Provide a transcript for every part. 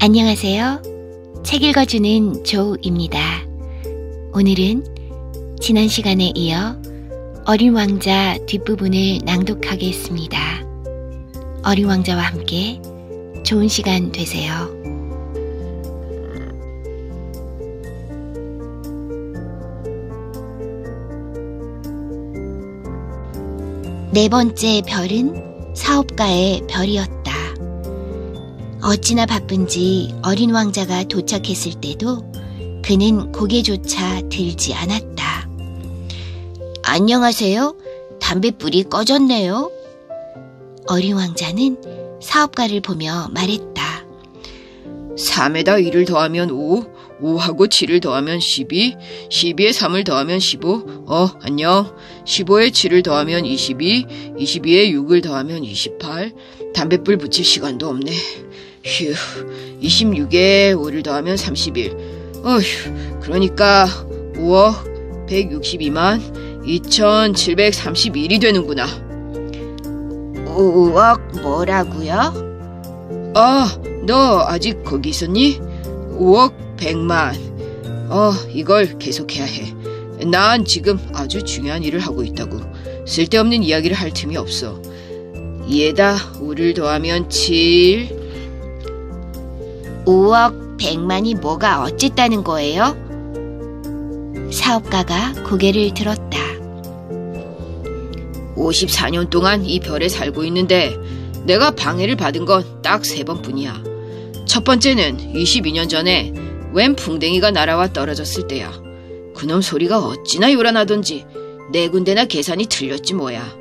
안녕하세요. 책 읽어주는 조입니다. 오늘은 지난 시간에 이어 어린 왕자 뒷부분을 낭독하겠습니다. 어린 왕자와 함께 좋은 시간 되세요. 네 번째 별은 사업가의 별이었다. 어찌나 바쁜지 어린 왕자가 도착했을 때도 그는 고개조차 들지 않았다. 안녕하세요. 담뱃불이 꺼졌네요. 어린 왕자는 사업가를 보며 말했다. 3에다 2를 더하면 5, 5하고 7을 더하면 12, 12에 3을 더하면 15, 안녕. 15에 7을 더하면 22, 22에 6을 더하면 28, 담뱃불 붙일 시간도 없네. 휴, 26에 5를 더하면 31, 그러니까 5억 162만 2731이 되는구나. 5억 뭐라고요? 너 아직 거기 있었니? 5억 100만. 이걸 계속해야 해. 난 지금 아주 중요한 일을 하고 있다고. 쓸데없는 이야기를 할 틈이 없어. 2에다 5를 더하면 7. 5억 100만이 뭐가 어쨌다는 거예요? 사업가가 고개를 들었다. 54년 동안 이 별에 살고 있는데 내가 방해를 받은 건 딱 3번뿐이야. 첫 번째는 22년 전에 웬 풍뎅이가 날아와 떨어졌을 때야. 그놈 소리가 어찌나 요란하던지 4군데나 계산이 틀렸지 뭐야.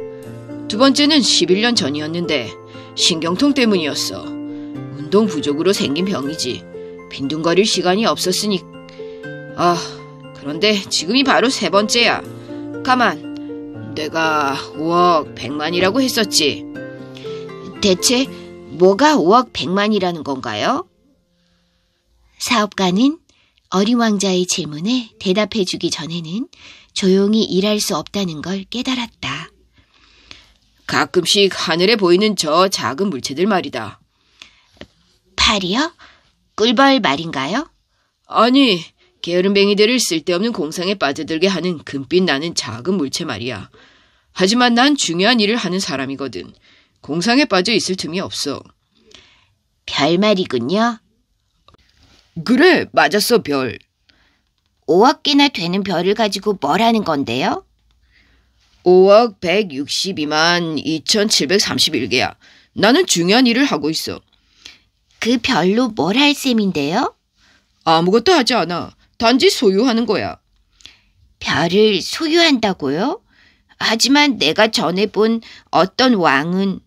두 번째는 11년 전이었는데 신경통 때문이었어. 운동 부족으로 생긴 병이지. 빈둥거릴 시간이 없었으니. 그런데 지금이 바로 3번째야. 가만, 내가 5억 100만이라고 했었지. 대체 뭐가 5억 100만이라는 건가요? 사업가는 어린 왕자의 질문에 대답해 주기 전에는 조용히 일할 수 없다는 걸 깨달았다. 가끔씩 하늘에 보이는 저 작은 물체들 말이다. 팔이요? 꿀벌 말인가요? 아니, 게으름뱅이들을 쓸데없는 공상에 빠져들게 하는 금빛 나는 작은 물체 말이야. 하지만 난 중요한 일을 하는 사람이거든. 공상에 빠져 있을 틈이 없어. 별 말이군요. 그래, 맞았어, 별. 5억 개나 되는 별을 가지고 뭘 하는 건데요? 5억 162만 2731개야. 나는 중요한 일을 하고 있어. 그 별로 뭘 할 셈인데요? 아무것도 하지 않아. 단지 소유하는 거야. 별을 소유한다고요? 하지만 내가 전에 본 어떤 왕은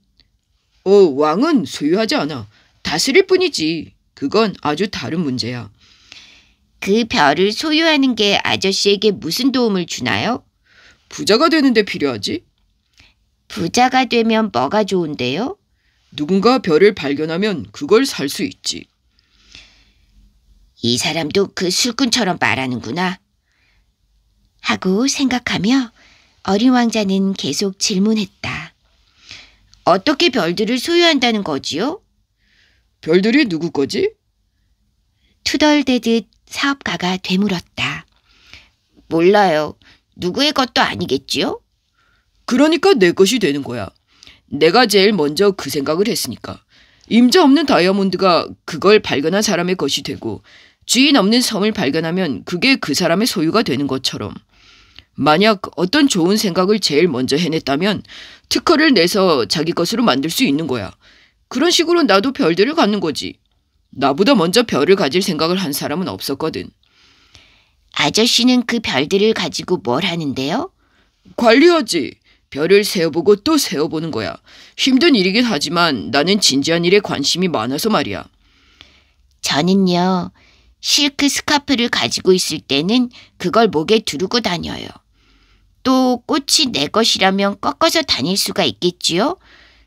왕은 소유하지 않아. 다스릴 뿐이지. 그건 아주 다른 문제야. 그 별을 소유하는 게 아저씨에게 무슨 도움을 주나요? 부자가 되는데 필요하지. 부자가 되면 뭐가 좋은데요? 누군가 별을 발견하면 그걸 살 수 있지. 이 사람도 그 술꾼처럼 말하는구나. 하고 생각하며 어린 왕자는 계속 질문했다. 어떻게 별들을 소유한다는 거지요? 별들이 누구 거지? 투덜대듯 사업가가 되물었다. 몰라요. 누구의 것도 아니겠지요? 그러니까 내 것이 되는 거야. 내가 제일 먼저 그 생각을 했으니까. 임자 없는 다이아몬드가 그걸 발견한 사람의 것이 되고 주인 없는 섬을 발견하면 그게 그 사람의 소유가 되는 것처럼. 만약 어떤 좋은 생각을 제일 먼저 해냈다면 특허를 내서 자기 것으로 만들 수 있는 거야. 그런 식으로 나도 별들을 갖는 거지. 나보다 먼저 별을 가질 생각을 한 사람은 없었거든. 아저씨는 그 별들을 가지고 뭘 하는데요? 관리하지. 별을 세어보고 또 세어보는 거야. 힘든 일이긴 하지만 나는 진지한 일에 관심이 많아서 말이야. 저는요, 실크 스카프를 가지고 있을 때는 그걸 목에 두르고 다녀요. 또 꽃이 내 것이라면 꺾어서 다닐 수가 있겠지요?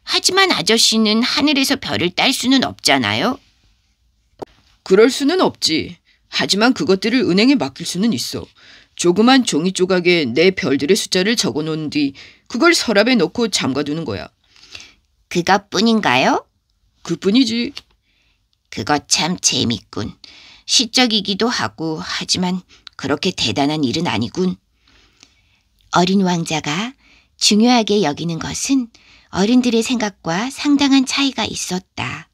하지만 아저씨는 하늘에서 별을 딸 수는 없잖아요. 그럴 수는 없지. 하지만 그것들을 은행에 맡길 수는 있어. 조그만 종이 조각에 내 별들의 숫자를 적어놓은 뒤 그걸 서랍에 넣고 잠가두는 거야. 그것뿐인가요? 그뿐이지. 그거 참 재밌군. 시적이기도 하고 하지만 그렇게 대단한 일은 아니군. 어린 왕자가 중요하게 여기는 것은 어른들의 생각과 상당한 차이가 있었다.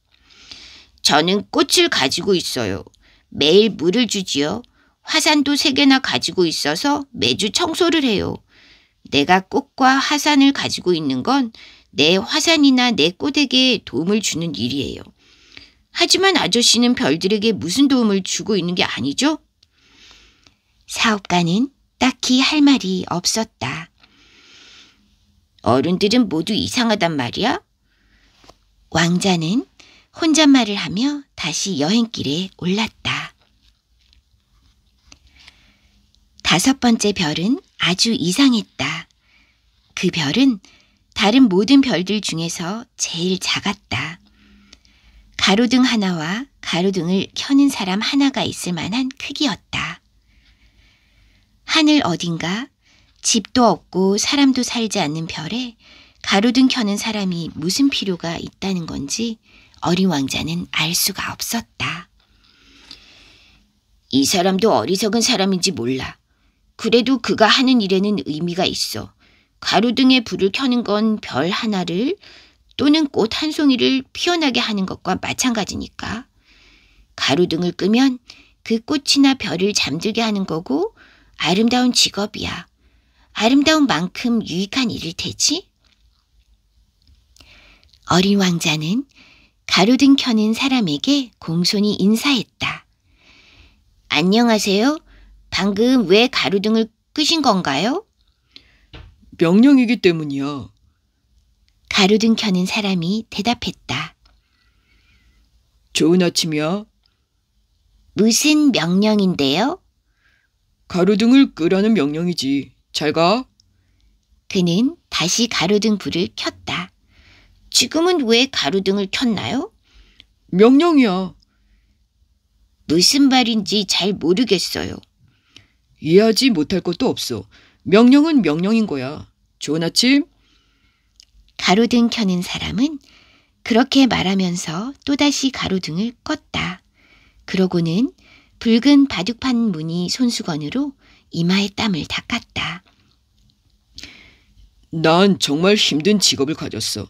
저는 꽃을 가지고 있어요. 매일 물을 주지요. 화산도 3개나 가지고 있어서 매주 청소를 해요. 내가 꽃과 화산을 가지고 있는 건 내 화산이나 내 꽃에게 도움을 주는 일이에요. 하지만 아저씨는 별들에게 무슨 도움을 주고 있는 게 아니죠? 사업가는 딱히 할 말이 없었다. 어른들은 모두 이상하단 말이야? 왕자는 혼잣말을 하며 다시 여행길에 올랐다. 5번째 별은 아주 이상했다. 그 별은 다른 모든 별들 중에서 제일 작았다. 가로등 하나와 가로등을 켜는 사람 하나가 있을 만한 크기였다. 하늘 어딘가 집도 없고 사람도 살지 않는 별에 가로등 켜는 사람이 무슨 필요가 있다는 건지 어린 왕자는 알 수가 없었다. 이 사람도 어리석은 사람인지 몰라. 그래도 그가 하는 일에는 의미가 있어. 가로등에 불을 켜는 건 별 하나를 또는 꽃 한 송이를 피어나게 하는 것과 마찬가지니까. 가로등을 끄면 그 꽃이나 별을 잠들게 하는 거고 아름다운 직업이야. 아름다운 만큼 유익한 일일 테지? 어린 왕자는 가로등 켜는 사람에게 공손히 인사했다. 안녕하세요. 방금 왜 가로등을 끄신 건가요? 명령이기 때문이야. 가로등 켜는 사람이 대답했다. 좋은 아침이야. 무슨 명령인데요? 가로등을 끄라는 명령이지. 잘 가. 그는 다시 가로등 불을 켰다. 지금은 왜 가로등을 켰나요? 명령이야. 무슨 말인지 잘 모르겠어요. 이해하지 못할 것도 없어. 명령은 명령인 거야. 좋은 아침. 가로등 켜는 사람은 그렇게 말하면서 또다시 가로등을 껐다. 그러고는 붉은 바둑판 무늬 손수건으로 이마에 땀을 닦았다. 난 정말 힘든 직업을 가졌어.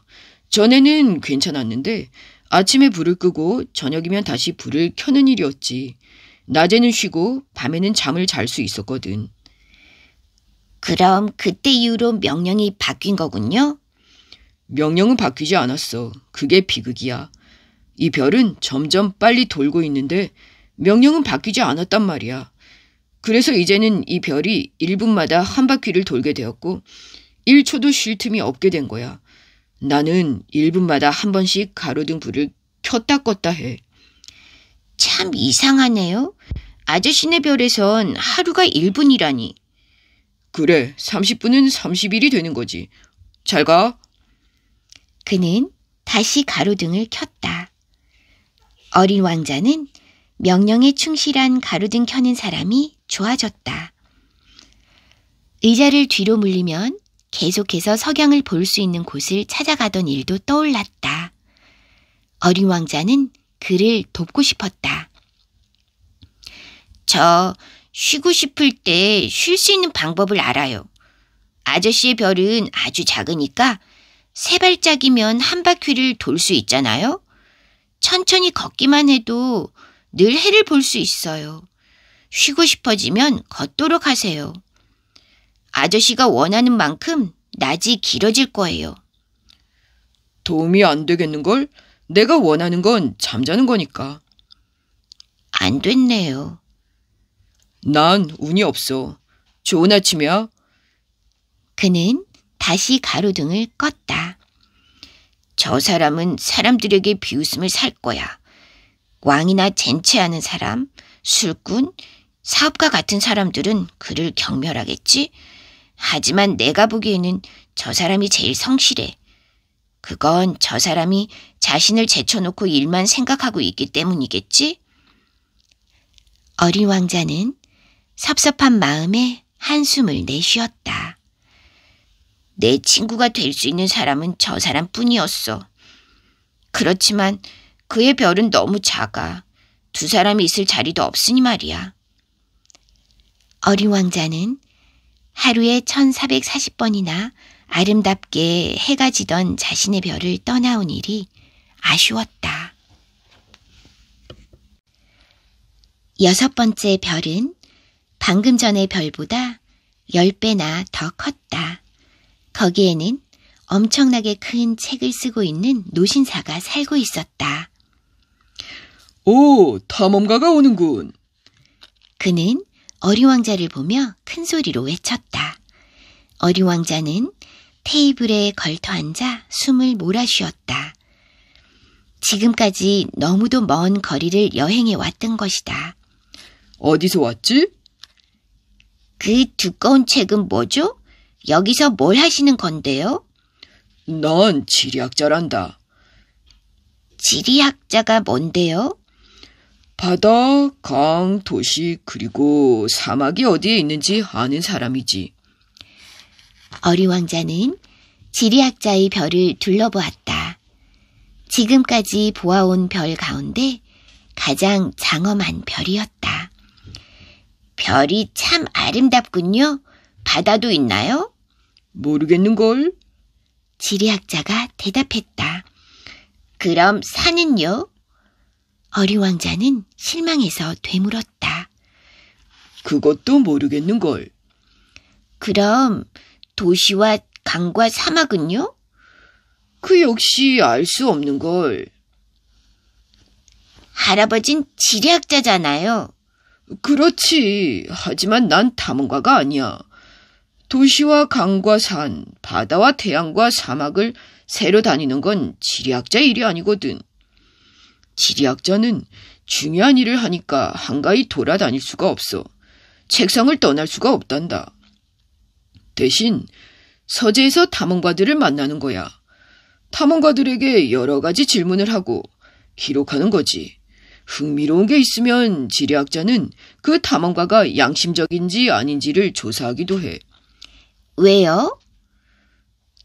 전에는 괜찮았는데 아침에 불을 끄고 저녁이면 다시 불을 켜는 일이었지. 낮에는 쉬고 밤에는 잠을 잘 수 있었거든. 그럼 그때 이후로 명령이 바뀐 거군요? 명령은 바뀌지 않았어. 그게 비극이야. 이 별은 점점 빨리 돌고 있는데 명령은 바뀌지 않았단 말이야. 그래서 이제는 이 별이 1분마다 한 바퀴를 돌게 되었고 1초도 쉴 틈이 없게 된 거야. 나는 1분마다 한 번씩 가로등 불을 켰다 껐다 해. 참 이상하네요. 아저씨네 별에선 하루가 1분이라니. 그래, 30분은 30일이 되는 거지. 잘 가. 그는 다시 가로등을 켰다. 어린 왕자는 명령에 충실한 가로등 켜는 사람이 좋아졌다. 의자를 뒤로 물리면 계속해서 석양을 볼 수 있는 곳을 찾아가던 일도 떠올랐다. 어린 왕자는 그를 돕고 싶었다. 저 쉬고 싶을 때 쉴 수 있는 방법을 알아요. 아저씨의 별은 아주 작으니까 3발짝이면 한 바퀴를 돌 수 있잖아요. 천천히 걷기만 해도 늘 해를 볼 수 있어요. 쉬고 싶어지면 걷도록 하세요. 아저씨가 원하는 만큼 낮이 길어질 거예요. 도움이 안 되겠는걸? 내가 원하는 건 잠자는 거니까. 안 됐네요. 난 운이 없어. 좋은 아침이야. 그는 다시 가로등을 껐다. 저 사람은 사람들에게 비웃음을 살 거야. 왕이나 젠체하는 사람, 술꾼, 사업가 같은 사람들은 그를 경멸하겠지? 하지만 내가 보기에는 저 사람이 제일 성실해. 그건 저 사람이 자신을 제쳐놓고 일만 생각하고 있기 때문이겠지? 어린 왕자는 섭섭한 마음에 한숨을 내쉬었다. 내 친구가 될 수 있는 사람은 저 사람뿐이었어. 그렇지만 그의 별은 너무 작아. 두 사람이 있을 자리도 없으니 말이야. 어린 왕자는 하루에 1440번이나 아름답게 해가 지던 자신의 별을 떠나온 일이 아쉬웠다. 6번째 별은 방금 전의 별보다 10배나 더 컸다. 거기에는 엄청나게 큰 책을 쓰고 있는 노신사가 살고 있었다. 오, 탐험가가 오는군. 그는 어린 왕자를 보며 큰 소리로 외쳤다. 어린 왕자는 테이블에 걸터 앉아 숨을 몰아쉬었다. 지금까지 너무도 먼 거리를 여행해 왔던 것이다. 어디서 왔지? 그 두꺼운 책은 뭐죠? 여기서 뭘 하시는 건데요? 난 지리학자란다. 지리학자가 뭔데요? 바다, 강, 도시, 그리고 사막이 어디에 있는지 아는 사람이지. 어린 왕자는 지리학자의 별을 둘러보았다. 지금까지 보아온 별 가운데 가장 장엄한 별이었다. 별이 참 아름답군요. 바다도 있나요? 모르겠는걸? 지리학자가 대답했다. 그럼 산은요? 어린 왕자는 실망해서 되물었다. 그것도 모르겠는걸. 그럼 도시와 강과 사막은요? 그 역시 알 수 없는걸. 할아버진 지리학자잖아요. 그렇지. 하지만 난 탐험가가 아니야. 도시와 강과 산, 바다와 태양과 사막을 새로 다니는 건 지리학자 일이 아니거든. 지리학자는 중요한 일을 하니까 한가히 돌아다닐 수가 없어. 책상을 떠날 수가 없단다. 대신 서재에서 탐험가들을 만나는 거야. 탐험가들에게 여러 가지 질문을 하고 기록하는 거지. 흥미로운 게 있으면 지리학자는 그 탐험가가 양심적인지 아닌지를 조사하기도 해. 왜요?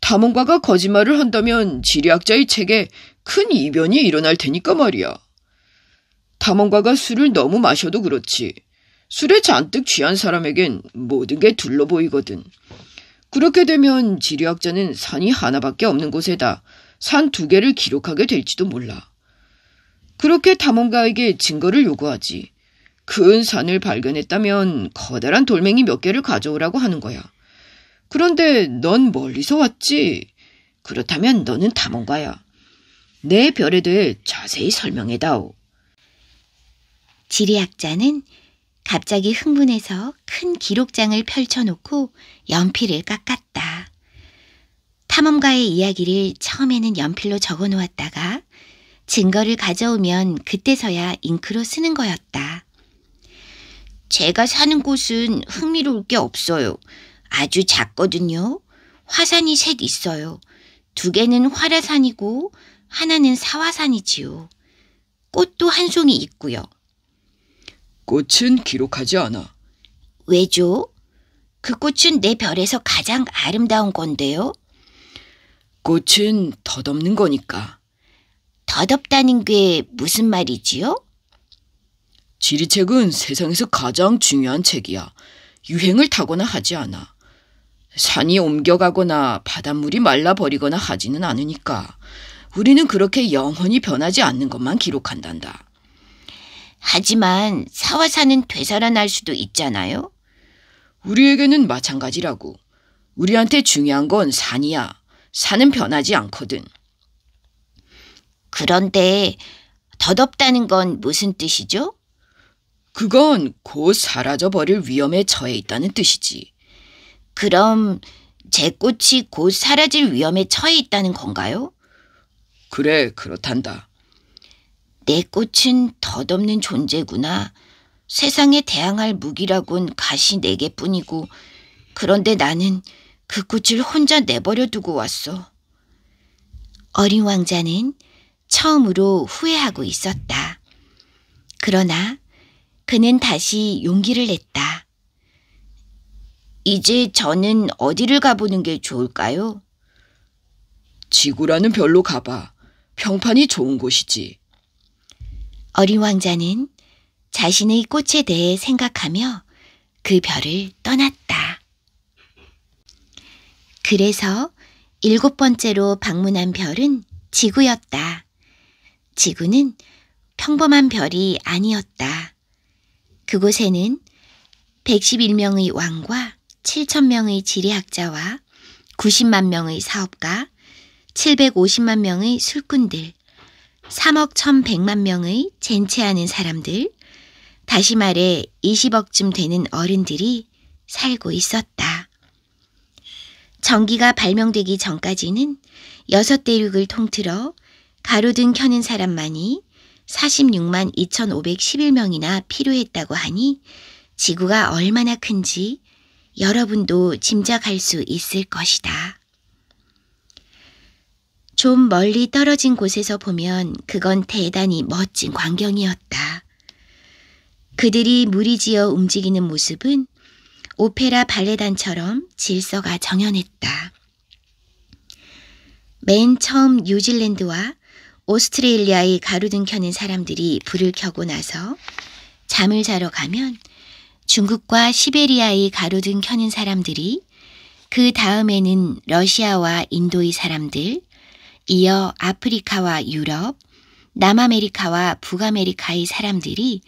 탐험가가 거짓말을 한다면 지리학자의 책에 큰 이변이 일어날 테니까 말이야. 탐험가가 술을 너무 마셔도 그렇지. 술에 잔뜩 취한 사람에겐 모든 게 둘러 보이거든. 그렇게 되면 지리학자는 산이 하나밖에 없는 곳에다 산 2개를 기록하게 될지도 몰라. 그렇게 탐험가에게 증거를 요구하지. 큰 산을 발견했다면 커다란 돌멩이 몇 개를 가져오라고 하는 거야. 그런데 넌 멀리서 왔지. 그렇다면 너는 탐험가야. 내 별에 대해 자세히 설명해다오. 지리학자는 갑자기 흥분해서 큰 기록장을 펼쳐놓고 연필을 깎았다. 탐험가의 이야기를 처음에는 연필로 적어놓았다가 증거를 가져오면 그때서야 잉크로 쓰는 거였다. 제가 사는 곳은 흥미로울 게 없어요. 아주 작거든요. 화산이 셋 있어요. 2개는 화라산이고 하나는 사화산이지요. 꽃도 한 송이 있고요. 꽃은 기록하지 않아. 왜죠? 그 꽃은 내 별에서 가장 아름다운 건데요. 꽃은 덧없는 거니까. 덧없다는 게 무슨 말이지요? 지리책은 세상에서 가장 중요한 책이야. 유행을 타거나 하지 않아. 산이 옮겨가거나 바닷물이 말라버리거나 하지는 않으니까 우리는 그렇게 영원히 변하지 않는 것만 기록한단다. 하지만 사화산은 되살아날 수도 있잖아요. 우리에게는 마찬가지라고. 우리한테 중요한 건 산이야. 산은 변하지 않거든. 그런데 덧없다는 건 무슨 뜻이죠? 그건 곧 사라져버릴 위험에 처해 있다는 뜻이지. 그럼 제 꽃이 곧 사라질 위험에 처해 있다는 건가요? 그래, 그렇단다. 내 꽃은 덧없는 존재구나. 세상에 대항할 무기라곤 가시 4개뿐이고 그런데 나는 그 꽃을 혼자 내버려 두고 왔어. 어린 왕자는 처음으로 후회하고 있었다. 그러나 그는 다시 용기를 냈다. 이제 저는 어디를 가보는 게 좋을까요? 지구라는 별로 가봐. 평판이 좋은 곳이지. 어린 왕자는 자신의 꽃에 대해 생각하며 그 별을 떠났다. 그래서 7번째로 방문한 별은 지구였다. 지구는 평범한 별이 아니었다. 그곳에는 111명의 왕과 7,000명의 지리학자와 90만 명의 사업가, 750만 명의 술꾼들, 3억 1,100만 명의 젠체하는 사람들, 다시 말해 20억쯤 되는 어른들이 살고 있었다. 전기가 발명되기 전까지는 6대륙을 통틀어 가로등 켜는 사람만이 46만 2,511명이나 필요했다고 하니 지구가 얼마나 큰지 여러분도 짐작할 수 있을 것이다. 좀 멀리 떨어진 곳에서 보면 그건 대단히 멋진 광경이었다. 그들이 무리지어 움직이는 모습은 오페라 발레단처럼 질서가 정연했다. 맨 처음 뉴질랜드와 오스트레일리아의 가로등 켜는 사람들이 불을 켜고 나서 잠을 자러 가면 중국과 시베리아의 가로등 켜는 사람들이, 그 다음에는 러시아와 인도의 사람들, 이어 아프리카와 유럽, 남아메리카와 북아메리카의 사람들이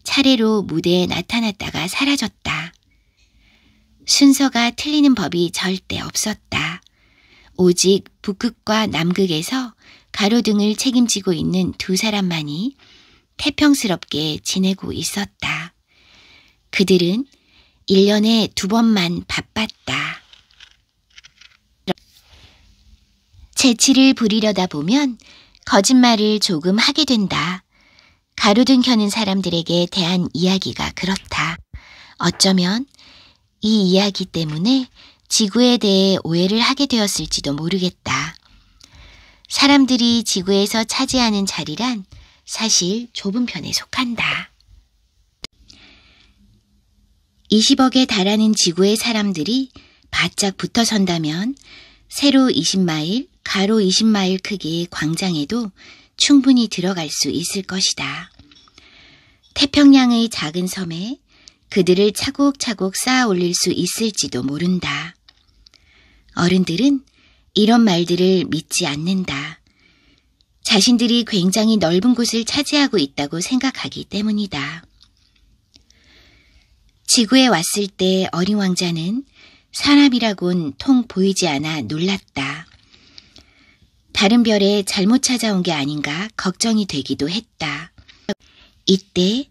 차례로 무대에 나타났다가 사라졌다. 순서가 틀리는 법이 절대 없었다. 오직 북극과 남극에서 가로등을 책임지고 있는 두 사람만이 태평스럽게 지내고 있었다. 그들은 1년에 2번만 바빴다. 재치를 부리려다 보면 거짓말을 조금 하게 된다. 가로등 켜는 사람들에게 대한 이야기가 그렇다. 어쩌면 이 이야기 때문에 지구에 대해 오해를 하게 되었을지도 모르겠다. 사람들이 지구에서 차지하는 자리란 사실 좁은 편에 속한다. 20억에 달하는 지구의 사람들이 바짝 붙어 선다면 세로 20마일, 가로 20마일 크기의 광장에도 충분히 들어갈 수 있을 것이다. 태평양의 작은 섬에 그들을 차곡차곡 쌓아 올릴 수 있을지도 모른다. 어른들은 이런 말들을 믿지 않는다. 자신들이 굉장히 넓은 곳을 차지하고 있다고 생각하기 때문이다. 지구에 왔을 때 어린 왕자는 사람이라곤 통 보이지 않아 놀랐다. 다른 별에 잘못 찾아온 게 아닌가 걱정이 되기도 했다. 이때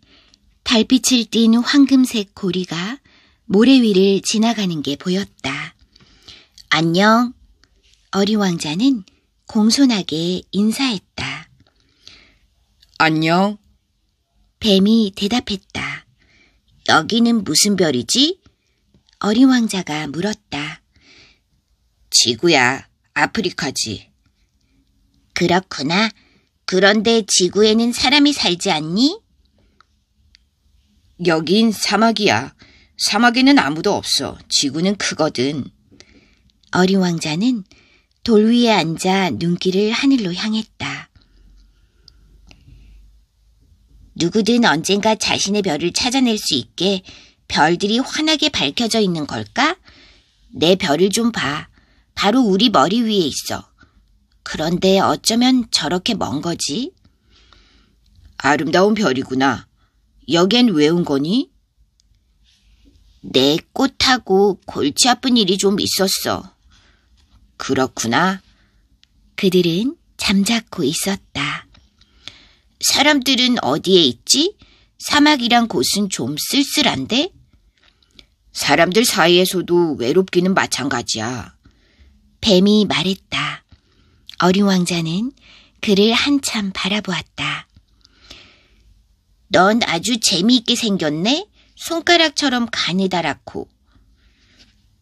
달빛을 띤 황금색 고리가 모래 위를 지나가는 게 보였다. 안녕. 어린 왕자는 공손하게 인사했다. 안녕. 뱀이 대답했다. 여기는 무슨 별이지? 어린 왕자가 물었다. 지구야, 아프리카지. 그렇구나. 그런데 지구에는 사람이 살지 않니? 여긴 사막이야. 사막에는 아무도 없어. 지구는 크거든. 어린 왕자는 돌 위에 앉아 눈길을 하늘로 향했다. 누구든 언젠가 자신의 별을 찾아낼 수 있게 별들이 환하게 밝혀져 있는 걸까? 내 별을 좀 봐. 바로 우리 머리 위에 있어. 그런데 어쩌면 저렇게 먼 거지? 아름다운 별이구나. 여긴 왜 온 거니? 내 꽃하고 골치 아픈 일이 좀 있었어. 그렇구나. 그들은 잠자코 있었다. 사람들은 어디에 있지? 사막이란 곳은 좀 쓸쓸한데? 사람들 사이에서도 외롭기는 마찬가지야. 뱀이 말했다. 어린 왕자는 그를 한참 바라보았다. 넌 아주 재미있게 생겼네? 손가락처럼 가느다랗고.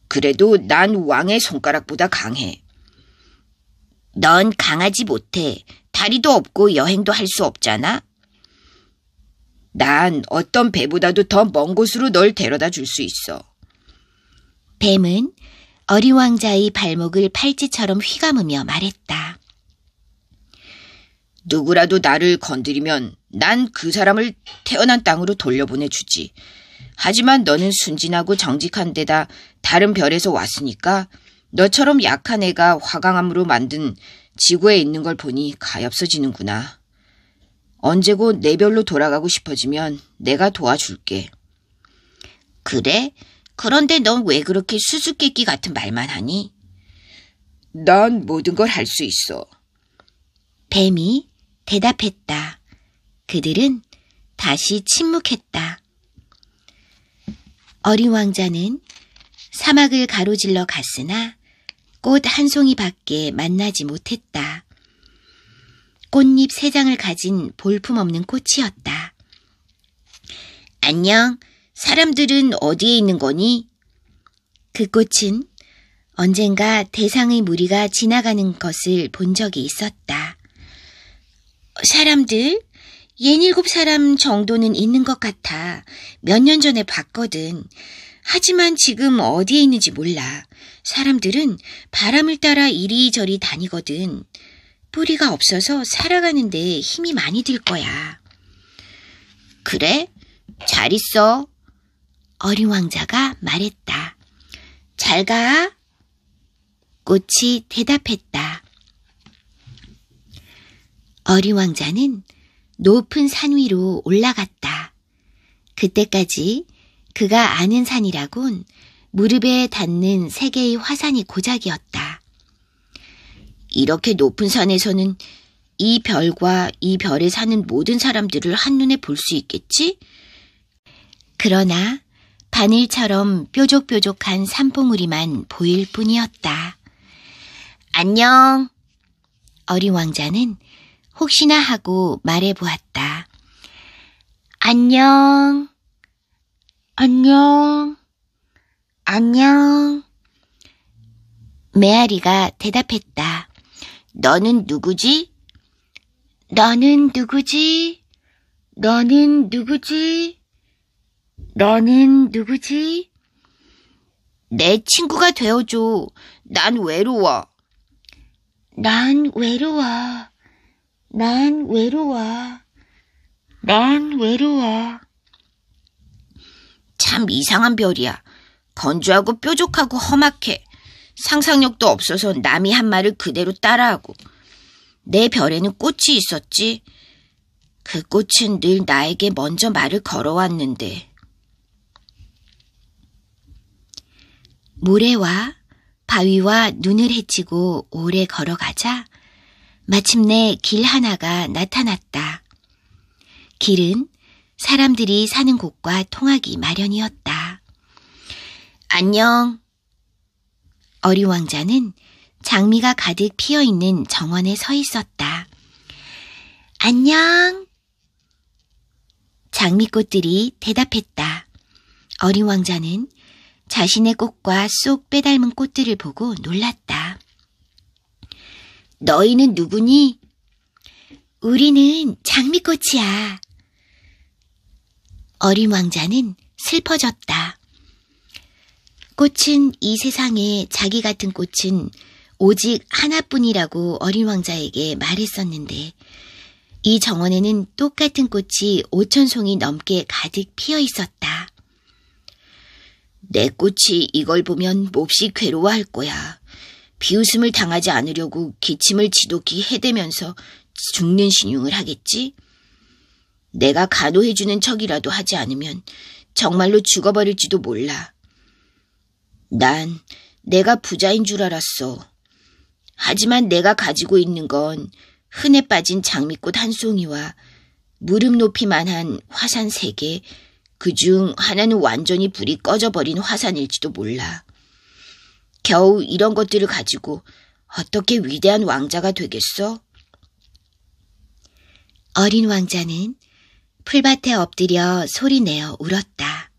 그래도 난 왕의 손가락보다 강해. 넌 강하지 못해. 다리도 없고 여행도 할 수 없잖아. 난 어떤 배보다도 더 먼 곳으로 널 데려다 줄 수 있어. 뱀은 어린 왕자의 발목을 팔찌처럼 휘감으며 말했다. 누구라도 나를 건드리면 난 그 사람을 태어난 땅으로 돌려보내주지. 하지만 너는 순진하고 정직한 데다 다른 별에서 왔으니까 너처럼 약한 애가 화강암으로 만든 지구에 있는 걸 보니 가엾어지는구나. 언제고 내 별로 돌아가고 싶어지면 내가 도와줄게. 그래? 그런데 넌 왜 그렇게 수수께끼 같은 말만 하니? 난 모든 걸 할 수 있어. 뱀이 대답했다. 그들은 다시 침묵했다. 어린 왕자는 사막을 가로질러 갔으나 꽃 한 송이밖에 만나지 못했다. 꽃잎 3장을 가진 볼품없는 꽃이었다. 안녕, 사람들은 어디에 있는 거니? 그 꽃은 언젠가 대상의 무리가 지나가는 것을 본 적이 있었다. 사람들? 67사람 정도는 있는 것 같아. 몇 년 전에 봤거든. 하지만 지금 어디에 있는지 몰라. 사람들은 바람을 따라 이리저리 다니거든. 뿌리가 없어서 살아가는데 힘이 많이 들 거야. 그래? 잘 있어. 어린 왕자가 말했다. 잘 가. 꽃이 대답했다. 어린 왕자는 높은 산 위로 올라갔다. 그때까지 그가 아는 산이라곤 무릎에 닿는 3개의 화산이 고작이었다. 이렇게 높은 산에서는 이 별과 이 별에 사는 모든 사람들을 한눈에 볼 수 있겠지? 그러나 바늘처럼 뾰족뾰족한 산봉우리만 보일 뿐이었다. 안녕. 어린 왕자는 혹시나 하고 말해보았다. 안녕. 안녕. 안녕. 메아리가 대답했다. 너는 누구지? 너는 누구지? 너는 누구지? 너는 누구지? 내 친구가 되어줘. 난 외로워. 난 외로워. 난 외로워. 난 외로워. 참 이상한 별이야. 건조하고 뾰족하고 험악해. 상상력도 없어서 남이 한 말을 그대로 따라하고. 내 별에는 꽃이 있었지. 그 꽃은 늘 나에게 먼저 말을 걸어왔는데. 모래와 바위와 눈을 헤치고 오래 걸어가자 마침내 길 하나가 나타났다. 길은 사람들이 사는 곳과 통하기 마련이었다. 안녕. 어린 왕자는 장미가 가득 피어있는 정원에 서 있었다. 안녕. 장미꽃들이 대답했다. 어린 왕자는 자신의 꽃과 쏙 빼닮은 꽃들을 보고 놀랐다. 너희는 누구니? 우리는 장미꽃이야. 어린 왕자는 슬퍼졌다. 꽃은 이 세상에 자기 같은 꽃은 오직 하나뿐이라고 어린 왕자에게 말했었는데 이 정원에는 똑같은 꽃이 5,000송이 넘게 가득 피어 있었다. 내 꽃이 이걸 보면 몹시 괴로워할 거야. 비웃음을 당하지 않으려고 기침을 지독히 해대면서 죽는 신용을 하겠지? 내가 간호해주는 척이라도 하지 않으면 정말로 죽어버릴지도 몰라. 난 내가 부자인 줄 알았어. 하지만 내가 가지고 있는 건 흔해 빠진 장미꽃 한 송이와 무릎 높이만한 화산 3개, 그중 하나는 완전히 불이 꺼져버린 화산일지도 몰라. 겨우 이런 것들을 가지고 어떻게 위대한 왕자가 되겠어? 어린 왕자는 풀밭에 엎드려 소리내어 울었다.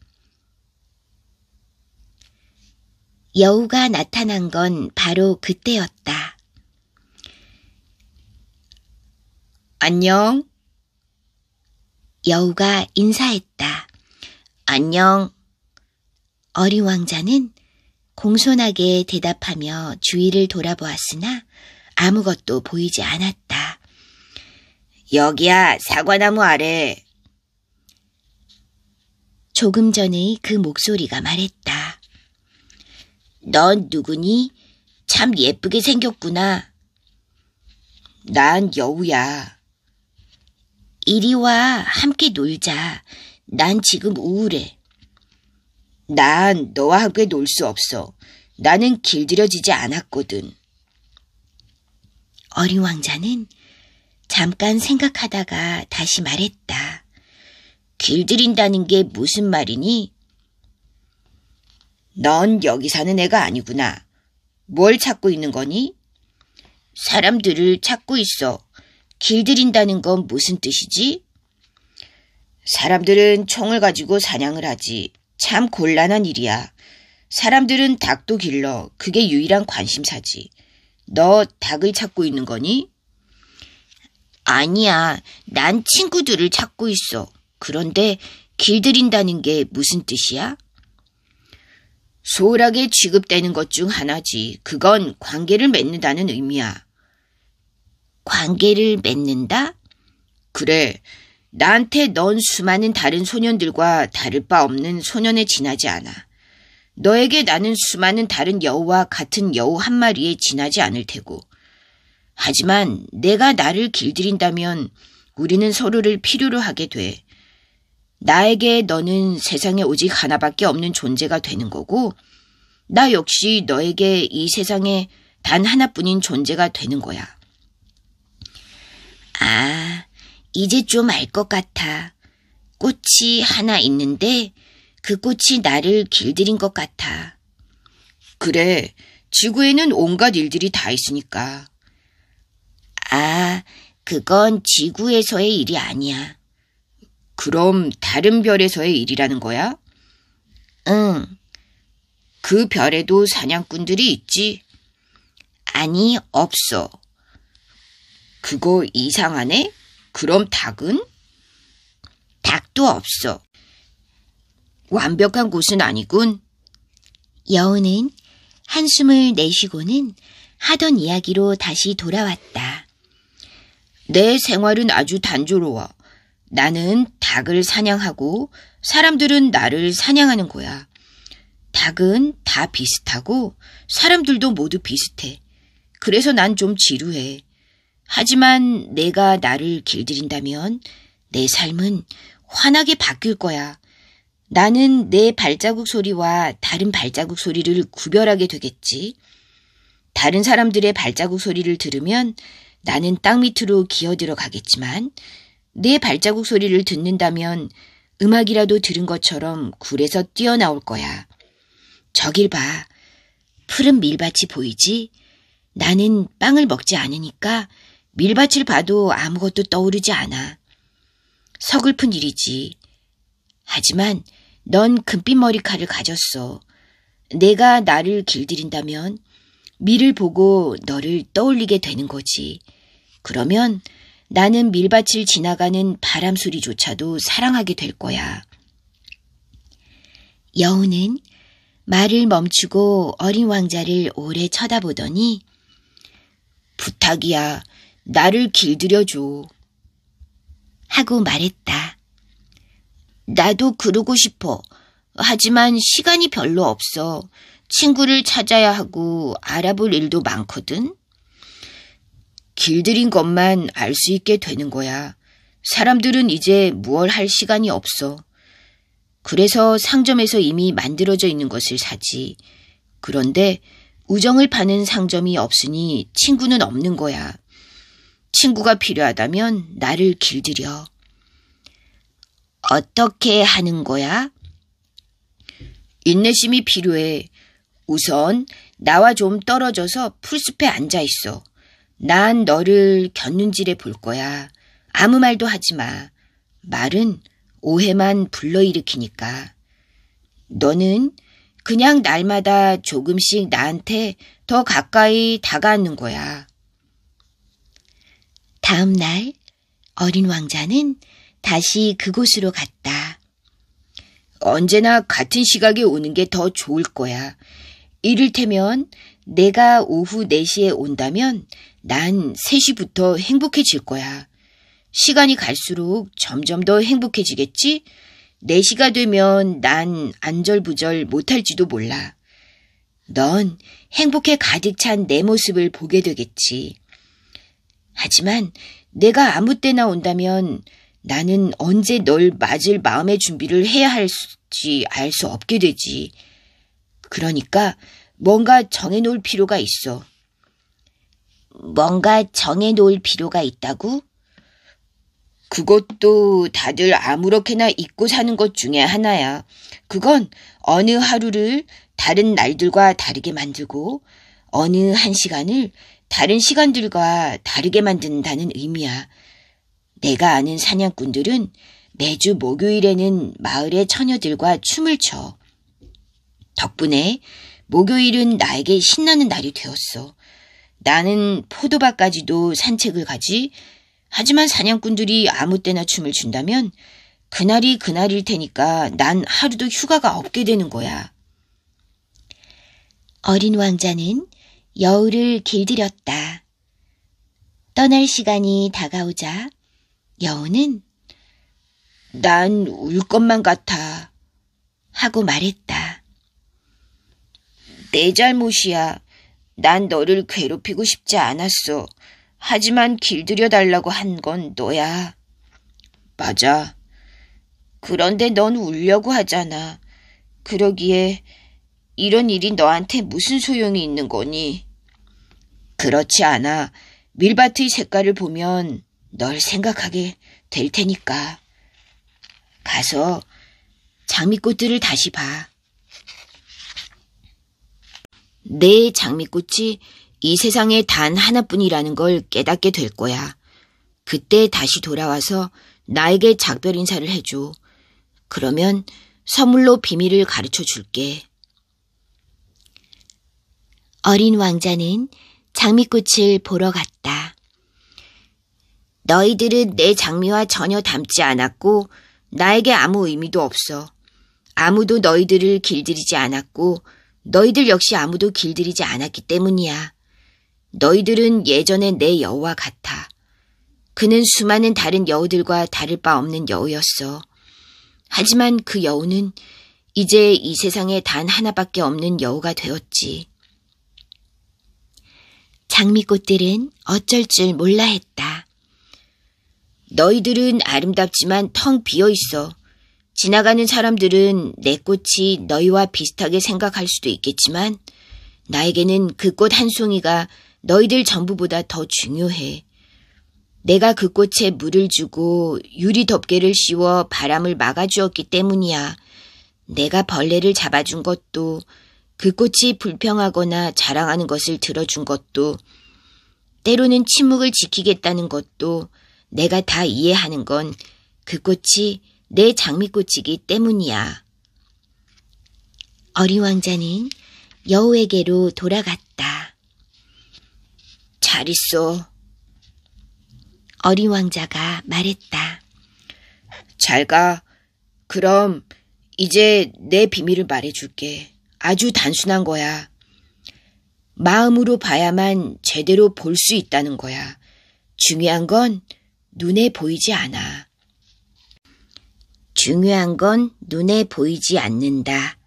여우가 나타난 건 바로 그때였다. 안녕. 여우가 인사했다. 안녕. 어린 왕자는 공손하게 대답하며 주위를 돌아보았으나 아무것도 보이지 않았다. 여기야, 사과나무 아래. 조금 전에 그 목소리가 말했다. 넌 누구니? 참 예쁘게 생겼구나. 난 여우야. 이리 와, 함께 놀자. 난 지금 우울해. 난 너와 함께 놀 수 없어. 나는 길들여지지 않았거든. 어린 왕자는 잠깐 생각하다가 다시 말했다. 길들인다는 게 무슨 말이니? 넌 여기 사는 애가 아니구나. 뭘 찾고 있는 거니? 사람들을 찾고 있어. 길들인다는 건 무슨 뜻이지? 사람들은 총을 가지고 사냥을 하지. 참 곤란한 일이야. 사람들은 닭도 길러. 그게 유일한 관심사지. 너 닭을 찾고 있는 거니? 아니야. 난 친구들을 찾고 있어. 그런데 길들인다는 게 무슨 뜻이야? 소홀하게 취급되는 것 중 하나지. 그건 관계를 맺는다는 의미야. 관계를 맺는다? 그래. 나한테 넌 수많은 다른 소년들과 다를 바 없는 소년에 지나지 않아. 너에게 나는 수많은 다른 여우와 같은 여우 한 마리에 지나지 않을 테고. 하지만 내가 나를 길들인다면 우리는 서로를 필요로 하게 돼. 나에게 너는 세상에 오직 하나밖에 없는 존재가 되는 거고, 나 역시 너에게 이 세상에 단 하나뿐인 존재가 되는 거야. 아, 이제 좀 알 것 같아. 꽃이 하나 있는데 그 꽃이 나를 길들인 것 같아. 그래, 지구에는 온갖 일들이 다 있으니까. 아, 그건 지구에서의 일이 아니야. 그럼 다른 별에서의 일이라는 거야? 응. 그 별에도 사냥꾼들이 있지? 아니, 없어. 그거 이상하네? 그럼 닭은? 닭도 없어. 완벽한 곳은 아니군. 여우는 한숨을 내쉬고는 하던 이야기로 다시 돌아왔다. 내 생활은 아주 단조로워. 나는 닭을 사냥하고 사람들은 나를 사냥하는 거야. 닭은 다 비슷하고 사람들도 모두 비슷해. 그래서 난 좀 지루해. 하지만 내가 나를 길들인다면 내 삶은 환하게 바뀔 거야. 나는 내 발자국 소리와 다른 발자국 소리를 구별하게 되겠지. 다른 사람들의 발자국 소리를 들으면 나는 땅 밑으로 기어들어 가겠지만 내 발자국 소리를 듣는다면 음악이라도 들은 것처럼 굴에서 뛰어나올 거야. 저길 봐. 푸른 밀밭이 보이지? 나는 빵을 먹지 않으니까 밀밭을 봐도 아무것도 떠오르지 않아. 서글픈 일이지. 하지만 넌 금빛 머리카락을 가졌어. 내가 나를 길들인다면 밀을 보고 너를 떠올리게 되는 거지. 그러면 나는 밀밭을 지나가는 바람 소리조차도 사랑하게 될 거야. 여우는 말을 멈추고 어린 왕자를 오래 쳐다보더니 부탁이야. 나를 길들여줘. 하고 말했다. 나도 그러고 싶어. 하지만 시간이 별로 없어. 친구를 찾아야 하고 알아볼 일도 많거든. 길들인 것만 알 수 있게 되는 거야. 사람들은 이제 무얼 할 시간이 없어. 그래서 상점에서 이미 만들어져 있는 것을 사지. 그런데 우정을 파는 상점이 없으니 친구는 없는 거야. 친구가 필요하다면 나를 길들여. 어떻게 하는 거야? 인내심이 필요해. 우선 나와 좀 떨어져서 풀숲에 앉아 있어. 난 너를 곁눈질해 볼 거야. 아무 말도 하지 마. 말은 오해만 불러일으키니까. 너는 그냥 날마다 조금씩 나한테 더 가까이 다가앉는 거야. 다음 날 어린 왕자는 다시 그곳으로 갔다. 언제나 같은 시각에 오는 게 더 좋을 거야. 이를테면 내가 오후 4시에 온다면 난 3시부터 행복해질 거야. 시간이 갈수록 점점 더 행복해지겠지? 4시가 되면 난 안절부절 못할지도 몰라. 넌 행복에 가득 찬 내 모습을 보게 되겠지. 하지만 내가 아무 때나 온다면 나는 언제 널 맞을 마음의 준비를 해야 할지 알 수 없게 되지. 그러니까 뭔가 정해놓을 필요가 있어. 뭔가 정해놓을 필요가 있다고? 그것도 다들 아무렇게나 잊고 사는 것 중에 하나야. 그건 어느 하루를 다른 날들과 다르게 만들고 어느 한 시간을 다른 시간들과 다르게 만든다는 의미야. 내가 아는 사냥꾼들은 매주 목요일에는 마을의 처녀들과 춤을 춰. 덕분에 목요일은 나에게 신나는 날이 되었어. 나는 포도밭까지도 산책을 가지. 하지만 사냥꾼들이 아무 때나 춤을 춘다면 그날이 그날일 테니까 난 하루도 휴가가 없게 되는 거야. 어린 왕자는 여우를 길들였다. 떠날 시간이 다가오자 여우는 난 울 것만 같아 하고 말했다. 내 잘못이야. 난 너를 괴롭히고 싶지 않았어. 하지만 길들여달라고 한 건 너야. 맞아. 그런데 넌 울려고 하잖아. 그러기에 이런 일이 너한테 무슨 소용이 있는 거니? 그렇지 않아. 밀밭의 색깔을 보면 널 생각하게 될 테니까. 가서 장미꽃들을 다시 봐. 내 장미꽃이 이 세상에 단 하나뿐이라는 걸 깨닫게 될 거야. 그때 다시 돌아와서 나에게 작별 인사를 해줘. 그러면 선물로 비밀을 가르쳐 줄게. 어린 왕자는 장미꽃을 보러 갔다. 너희들은 내 장미와 전혀 닮지 않았고 나에게 아무 의미도 없어. 아무도 너희들을 길들이지 않았고 너희들 역시 아무도 길들이지 않았기 때문이야. 너희들은 예전에 내 여우와 같아. 그는 수많은 다른 여우들과 다를 바 없는 여우였어. 하지만 그 여우는 이제 이 세상에 단 하나밖에 없는 여우가 되었지. 장미꽃들은 어쩔 줄 몰라 했다. 너희들은 아름답지만 텅 비어있어. 지나가는 사람들은 내 꽃이 너희와 비슷하게 생각할 수도 있겠지만 나에게는 그 꽃 한 송이가 너희들 전부보다 더 중요해. 내가 그 꽃에 물을 주고 유리 덮개를 씌워 바람을 막아주었기 때문이야. 내가 벌레를 잡아준 것도, 그 꽃이 불평하거나 자랑하는 것을 들어준 것도, 때로는 침묵을 지키겠다는 것도 내가 다 이해하는 건 그 꽃이 내 장미꽃이기 때문이야. 어린 왕자는 여우에게로 돌아갔다. 잘 있어. 어린 왕자가 말했다. 잘 가. 그럼 이제 내 비밀을 말해줄게. 아주 단순한 거야. 마음으로 봐야만 제대로 볼 수 있다는 거야. 중요한 건 눈에 보이지 않아. 중요한 건 눈에 보이지 않는다.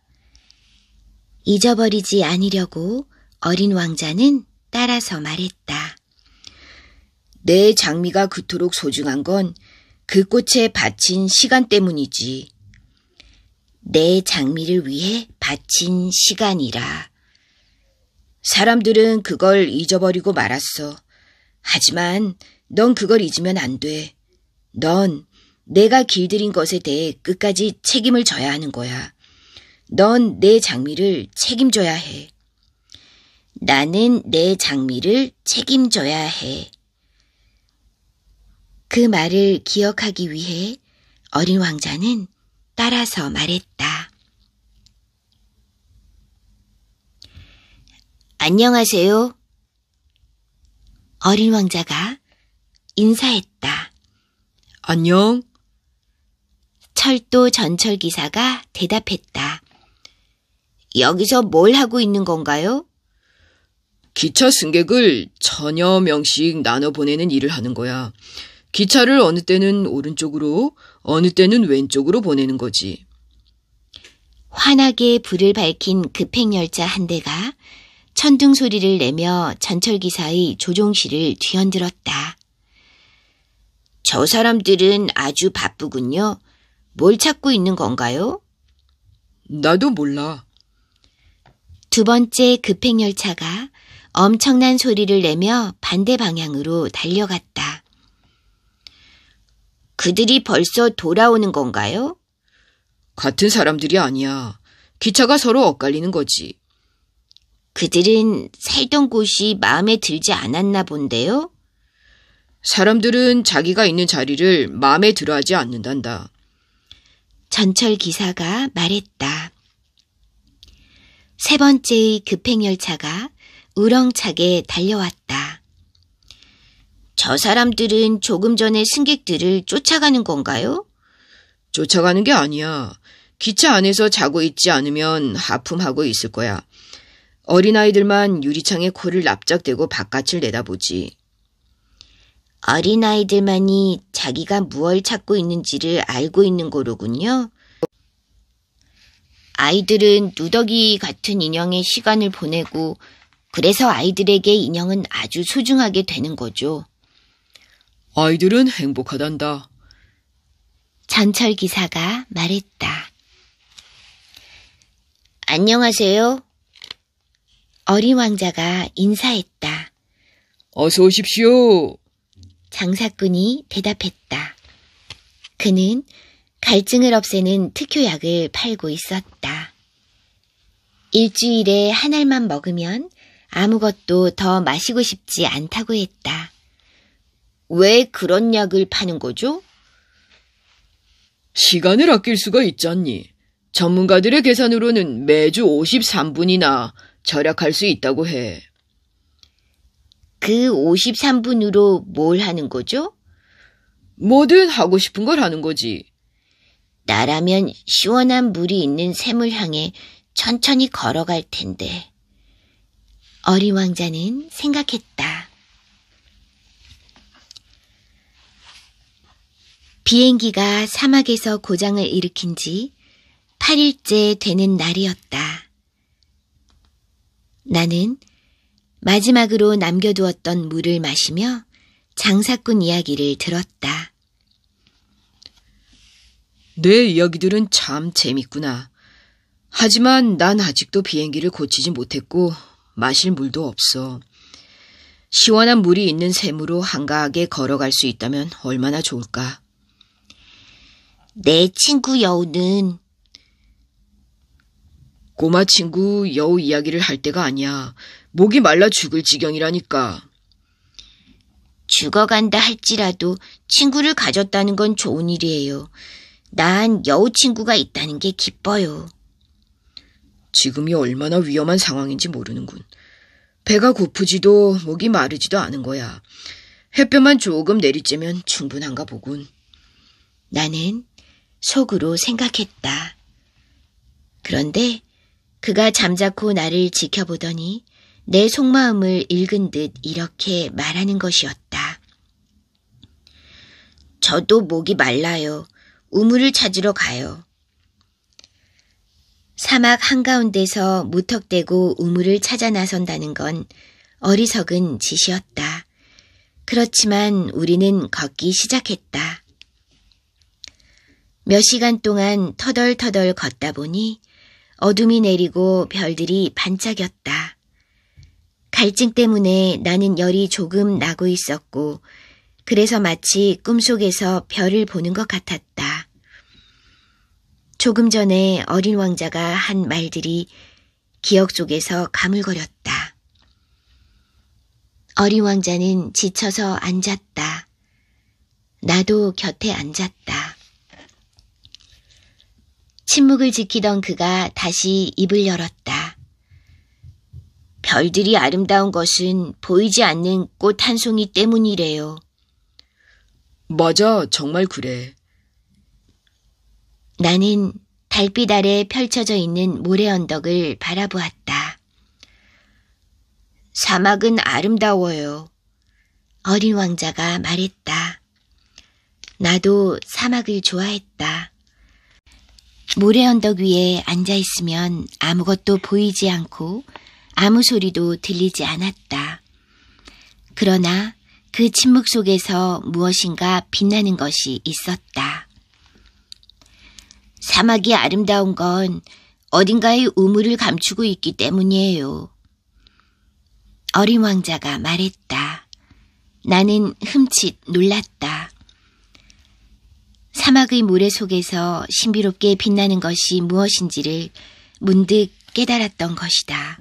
잊어버리지 않으려고 어린 왕자는 따라서 말했다. 내 장미가 그토록 소중한 건 그 꽃에 바친 시간 때문이지. 내 장미를 위해 바친 시간이라. 사람들은 그걸 잊어버리고 말았어. 하지만 넌 그걸 잊으면 안 돼. 넌 내가 길들인 것에 대해 끝까지 책임을 져야 하는 거야. 넌 내 장미를 책임져야 해. 나는 내 장미를 책임져야 해. 그 말을 기억하기 위해 어린 왕자는 따라서 말했다. 안녕하세요. 어린 왕자가 인사했다. 안녕. 철도 전철 기사가 대답했다. 여기서 뭘 하고 있는 건가요? 기차 승객을 천여 명씩 나눠 보내는 일을 하는 거야. 기차를 어느 때는 오른쪽으로, 어느 때는 왼쪽으로 보내는 거지. 환하게 불을 밝힌 급행열차 한 대가 천둥 소리를 내며 전철기사의 조종실을 뒤흔들었다. 저 사람들은 아주 바쁘군요. 뭘 찾고 있는 건가요? 나도 몰라. 두 번째 급행열차가 엄청난 소리를 내며 반대 방향으로 달려갔다. 그들이 벌써 돌아오는 건가요? 같은 사람들이 아니야. 기차가 서로 엇갈리는 거지. 그들은 살던 곳이 마음에 들지 않았나 본데요? 사람들은 자기가 있는 자리를 마음에 들어하지 않는단다. 전철기사가 말했다. 세 번째의 급행열차가 우렁차게 달려왔다. 저 사람들은 조금 전에 승객들을 쫓아가는 건가요? 쫓아가는 게 아니야. 기차 안에서 자고 있지 않으면 하품하고 있을 거야. 어린아이들만 유리창에 코를 납작대고 바깥을 내다보지. 어린아이들만이 자기가 무얼 찾고 있는지를 알고 있는 거로군요. 아이들은 누더기 같은 인형의 시간을 보내고 그래서 아이들에게 인형은 아주 소중하게 되는 거죠. 아이들은 행복하단다. 전철기사가 말했다. 안녕하세요. 어린 왕자가 인사했다. 어서 오십시오. 장사꾼이 대답했다. 그는 갈증을 없애는 특효약을 팔고 있었다. 일주일에 한 알만 먹으면 아무것도 더 마시고 싶지 않다고 했다. 왜 그런 약을 파는 거죠? 시간을 아낄 수가 있잖니. 전문가들의 계산으로는 매주 53분이나 절약할 수 있다고 해. 그 53분으로 뭘 하는 거죠? 뭐든 하고 싶은 걸 하는 거지. 나라면 시원한 물이 있는 샘을 향해 천천히 걸어갈 텐데. 어린 왕자는 생각했다. 비행기가 사막에서 고장을 일으킨 지 8일째 되는 날이었다. 나는 마지막으로 남겨두었던 물을 마시며 장사꾼 이야기를 들었다. 내 이야기들은 참 재밌구나. 하지만 난 아직도 비행기를 고치지 못했고 마실 물도 없어. 시원한 물이 있는 샘으로 한가하게 걸어갈 수 있다면 얼마나 좋을까. 내 친구 여우는 꼬마 친구 여우 이야기를 할 때가 아니야. 목이 말라 죽을 지경이라니까. 죽어간다 할지라도 친구를 가졌다는 건 좋은 일이에요. 난 여우 친구가 있다는 게 기뻐요. 지금이 얼마나 위험한 상황인지 모르는군. 배가 고프지도 목이 마르지도 않은 거야. 햇볕만 조금 내리쬐면 충분한가 보군. 나는 속으로 생각했다. 그런데 그가 잠자코 나를 지켜보더니 내 속마음을 읽은 듯 이렇게 말하는 것이었다. 저도 목이 말라요. 우물을 찾으러 가요. 사막 한가운데서 무턱대고 우물을 찾아 나선다는 건 어리석은 짓이었다. 그렇지만 우리는 걷기 시작했다. 몇 시간 동안 터덜터덜 걷다 보니 어둠이 내리고 별들이 반짝였다. 갈증 때문에 나는 열이 조금 나고 있었고 그래서 마치 꿈속에서 별을 보는 것 같았다. 조금 전에 어린 왕자가 한 말들이 기억 속에서 가물거렸다. 어린 왕자는 지쳐서 앉았다. 나도 곁에 앉았다. 침묵을 지키던 그가 다시 입을 열었다. 별들이 아름다운 것은 보이지 않는 꽃 한 송이 때문이래요. 맞아, 정말 그래. 나는 달빛 아래 펼쳐져 있는 모래 언덕을 바라보았다. 사막은 아름다워요. 어린 왕자가 말했다. 나도 사막을 좋아했다. 모래 언덕 위에 앉아있으면 아무것도 보이지 않고 아무 소리도 들리지 않았다. 그러나 그 침묵 속에서 무엇인가 빛나는 것이 있었다. 사막이 아름다운 건 어딘가에 우물을 감추고 있기 때문이에요. 어린 왕자가 말했다. 나는 흠칫 놀랐다. 사막의 모래 속에서 신비롭게 빛나는 것이 무엇인지를 문득 깨달았던 것이다.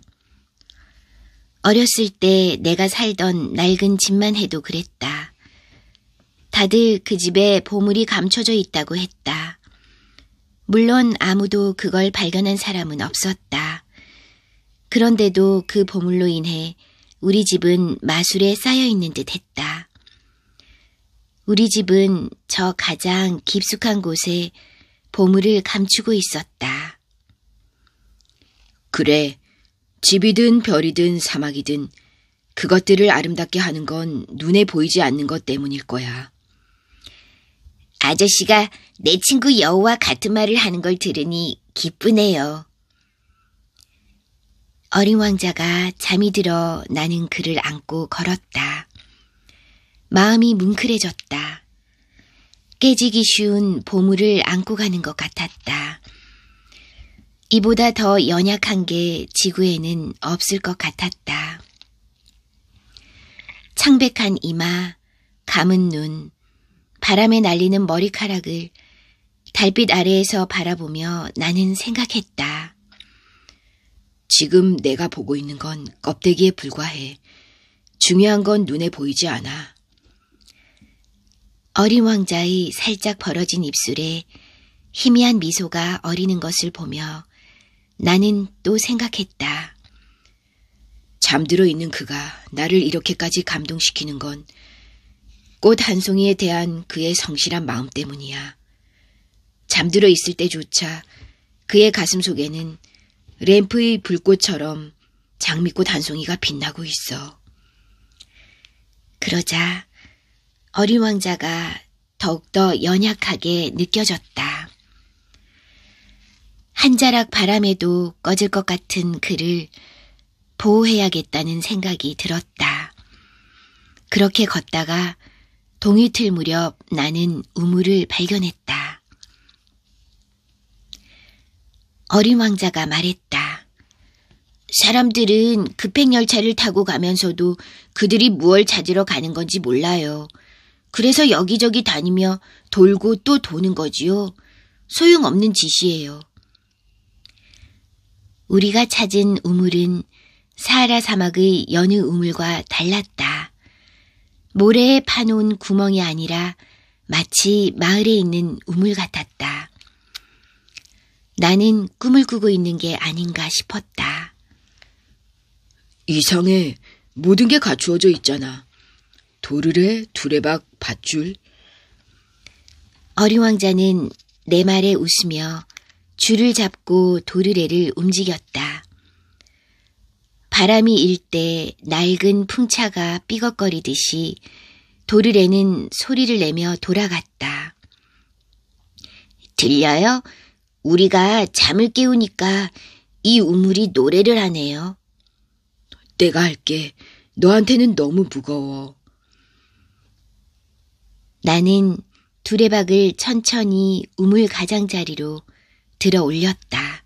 어렸을 때 내가 살던 낡은 집만 해도 그랬다. 다들 그 집에 보물이 감춰져 있다고 했다. 물론 아무도 그걸 발견한 사람은 없었다. 그런데도 그 보물로 인해 우리 집은 마술에 쌓여 있는 듯 했다. 우리 집은 저 가장 깊숙한 곳에 보물을 감추고 있었다. 그래, 집이든 별이든 사막이든 그것들을 아름답게 하는 건 눈에 보이지 않는 것 때문일 거야. 아저씨가 내 친구 여우와 같은 말을 하는 걸 들으니 기쁘네요. 어린 왕자가 잠이 들어 나는 그를 안고 걸었다. 마음이 뭉클해졌다. 깨지기 쉬운 보물을 안고 가는 것 같았다. 이보다 더 연약한 게 지구에는 없을 것 같았다. 창백한 이마, 감은 눈, 바람에 날리는 머리카락을 달빛 아래에서 바라보며 나는 생각했다. 지금 내가 보고 있는 건 껍데기에 불과해. 중요한 건 눈에 보이지 않아. 어린 왕자의 살짝 벌어진 입술에 희미한 미소가 어리는 것을 보며 나는 또 생각했다. 잠들어 있는 그가 나를 이렇게까지 감동시키는 건 꽃 한 송이에 대한 그의 성실한 마음 때문이야. 잠들어 있을 때조차 그의 가슴 속에는 램프의 불꽃처럼 장미꽃 한 송이가 빛나고 있어. 그러자 어린 왕자가 더욱더 연약하게 느껴졌다. 한 자락 바람에도 꺼질 것 같은 그를 보호해야겠다는 생각이 들었다. 그렇게 걷다가 동이 틀 무렵 나는 우물을 발견했다. 어린 왕자가 말했다. 사람들은 급행열차를 타고 가면서도 그들이 무얼 찾으러 가는 건지 몰라요. 그래서 여기저기 다니며 돌고 또 도는 거지요. 소용없는 짓이에요. 우리가 찾은 우물은 사하라 사막의 여느 우물과 달랐다. 모래에 파놓은 구멍이 아니라 마치 마을에 있는 우물 같았다. 나는 꿈을 꾸고 있는 게 아닌가 싶었다. 이상해. 모든 게 갖추어져 있잖아. 도르래, 두레박, 밧줄. 어린 왕자는 내 말에 웃으며 줄을 잡고 도르래를 움직였다. 바람이 일 때 낡은 풍차가 삐걱거리듯이 도르래는 소리를 내며 돌아갔다. 들려요? 우리가 잠을 깨우니까 이 우물이 노래를 하네요. 내가 할게. 너한테는 너무 무거워. 나는 두레박을 천천히 우물 가장자리로 들어 올렸다.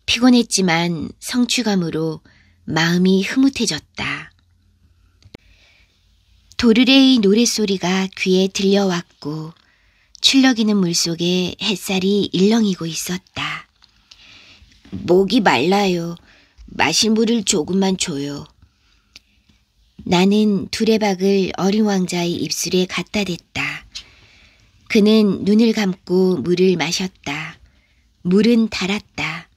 피곤했지만 성취감으로 마음이 흐뭇해졌다. 도르래의 노랫소리가 귀에 들려왔고 출렁이는 물속에 햇살이 일렁이고 있었다. 목이 말라요. 마실 물을 조금만 줘요. 나는 두레박을 어린 왕자의 입술에 갖다 댔다. 그는 눈을 감고 물을 마셨다. 물은 달았다.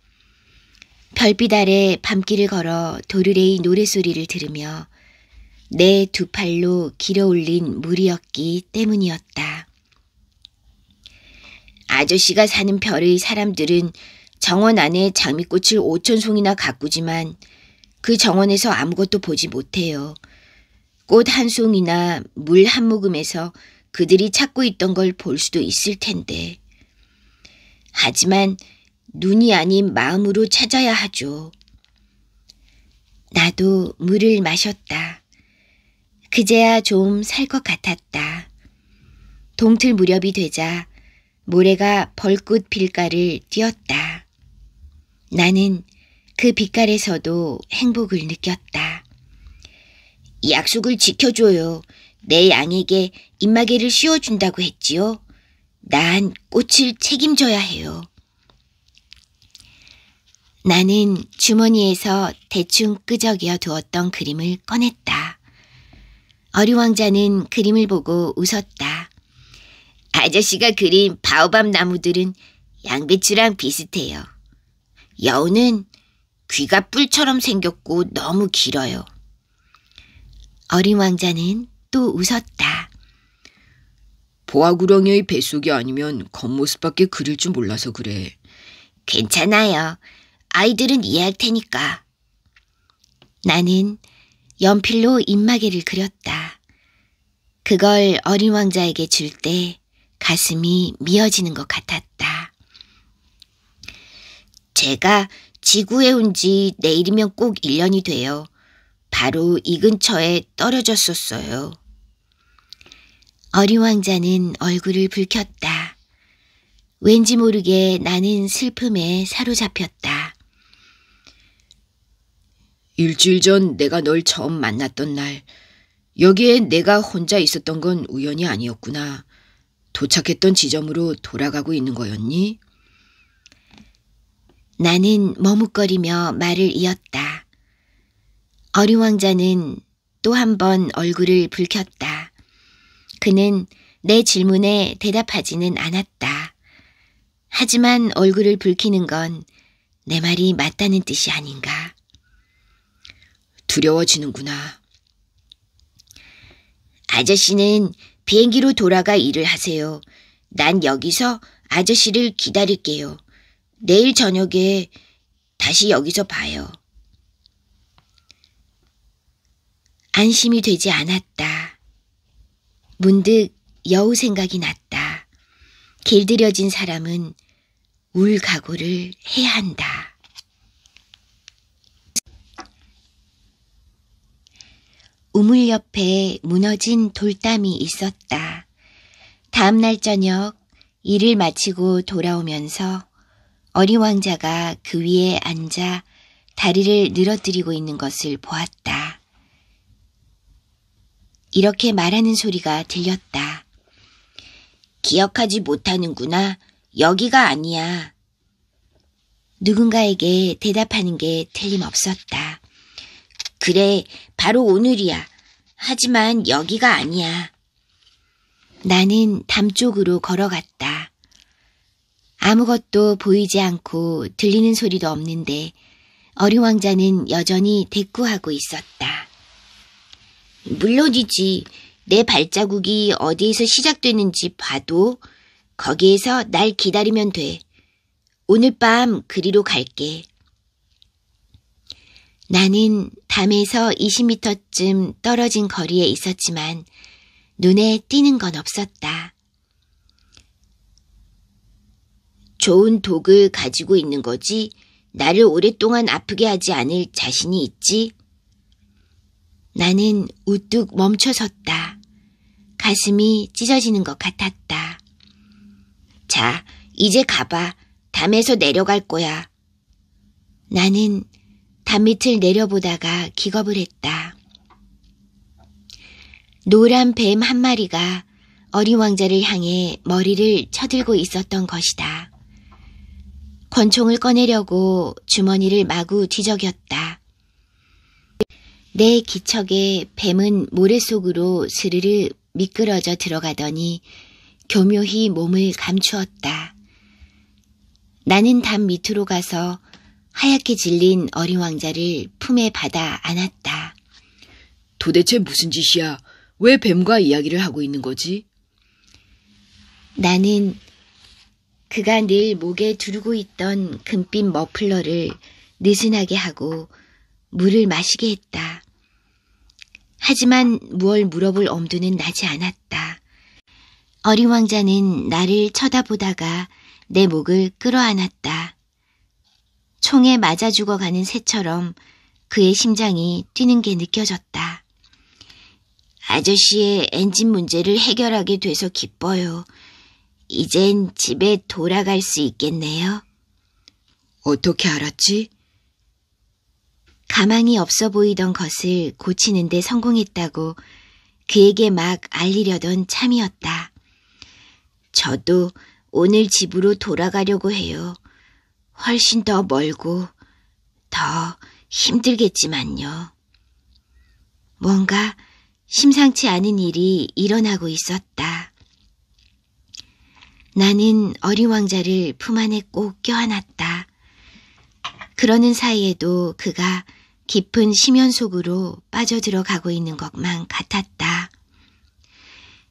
별빛 아래 밤길을 걸어 도르래의 노래소리를 들으며 내 두 팔로 길어 올린 물이었기 때문이었다. 아저씨가 사는 별의 사람들은 정원 안에 장미꽃을 5,000송이나 가꾸지만 그 정원에서 아무것도 보지 못해요. 꽃 한 송이나 물 한 모금에서 그들이 찾고 있던 걸 볼 수도 있을 텐데. 하지만 눈이 아닌 마음으로 찾아야 하죠. 나도 물을 마셨다. 그제야 좀 살 것 같았다. 동틀 무렵이 되자 모래가 벌꽃 빌가를 띄었다. 나는 그 빛깔에서도 행복을 느꼈다. 약속을 지켜줘요. 내 양에게 입마개를 씌워준다고 했지요. 난 꽃을 책임져야 해요. 나는 주머니에서 대충 끄적여 두었던 그림을 꺼냈다. 어리왕자는 그림을 보고 웃었다. 아저씨가 그린 바오밥 나무들은 양배추랑 비슷해요. 여우는 귀가 뿔처럼 생겼고 너무 길어요. 어린 왕자는 또 웃었다. 보아구렁이의 뱃속이 아니면 겉모습밖에 그릴 줄 몰라서 그래. 괜찮아요. 아이들은 이해할 테니까. 나는 연필로 입마개를 그렸다. 그걸 어린 왕자에게 줄 때 가슴이 미어지는 것 같았다. 제가 지구에 온 지 내일이면 꼭 1년이 돼요. 바로 이 근처에 떨어졌었어요. 어린 왕자는 얼굴을 붉혔다. 왠지 모르게 나는 슬픔에 사로잡혔다. 일주일 전 내가 널 처음 만났던 날, 여기에 내가 혼자 있었던 건 우연이 아니었구나. 도착했던 지점으로 돌아가고 있는 거였니? 나는 머뭇거리며 말을 이었다. 어린 왕자는 또 한 번 얼굴을 붉혔다. 그는 내 질문에 대답하지는 않았다. 하지만 얼굴을 붉히는 건 내 말이 맞다는 뜻이 아닌가. 두려워지는구나. 아저씨는 비행기로 돌아가 일을 하세요. 난 여기서 아저씨를 기다릴게요. 내일 저녁에 다시 여기서 봐요. 안심이 되지 않았다. 문득 여우 생각이 났다. 길들여진 사람은 울 각오를 해야 한다. 우물 옆에 무너진 돌담이 있었다. 다음 날 저녁 일을 마치고 돌아오면서 어린 왕자가 그 위에 앉아 다리를 늘어뜨리고 있는 것을 보았다. 이렇게 말하는 소리가 들렸다. 기억하지 못하는구나. 여기가 아니야. 누군가에게 대답하는 게 틀림없었다. 그래, 바로 오늘이야. 하지만 여기가 아니야. 나는 담 쪽으로 걸어갔다. 아무것도 보이지 않고 들리는 소리도 없는데 어린 왕자는 여전히 대꾸하고 있었다. 물론이지. 내 발자국이 어디에서 시작되는지 봐도 거기에서 날 기다리면 돼. 오늘 밤 그리로 갈게. 나는 담에서 20m쯤 떨어진 거리에 있었지만 눈에 띄는 건 없었다. 좋은 독을 가지고 있는 거지 나를 오랫동안 아프게 하지 않을 자신이 있지? 나는 우뚝 멈춰섰다. 가슴이 찢어지는 것 같았다. 자, 이제 가봐. 담에서 내려갈 거야. 나는 담 밑을 내려보다가 기겁을 했다. 노란 뱀 한 마리가 어린 왕자를 향해 머리를 쳐들고 있었던 것이다. 권총을 꺼내려고 주머니를 마구 뒤적였다. 내 기척에 뱀은 모래 속으로 스르르 미끄러져 들어가더니 교묘히 몸을 감추었다. 나는 담 밑으로 가서 하얗게 질린 어린 왕자를 품에 받아 안았다. 도대체 무슨 짓이야? 왜 뱀과 이야기를 하고 있는 거지? 나는 그가 늘 목에 두르고 있던 금빛 머플러를 느슨하게 하고 물을 마시게 했다. 하지만 무얼 물어볼 엄두는 나지 않았다. 어린 왕자는 나를 쳐다보다가 내 목을 끌어안았다. 총에 맞아 죽어가는 새처럼 그의 심장이 뛰는 게 느껴졌다. 아저씨의 엔진 문제를 해결하게 돼서 기뻐요. 이젠 집에 돌아갈 수 있겠네요. 어떻게 알았지? 가망이 없어 보이던 것을 고치는 데 성공했다고 그에게 막 알리려던 참이었다. 저도 오늘 집으로 돌아가려고 해요. 훨씬 더 멀고 더 힘들겠지만요. 뭔가 심상치 않은 일이 일어나고 있었다. 나는 어린 왕자를 품 안에 꼭 껴안았다. 그러는 사이에도 그가 깊은 심연 속으로 빠져들어가고 있는 것만 같았다.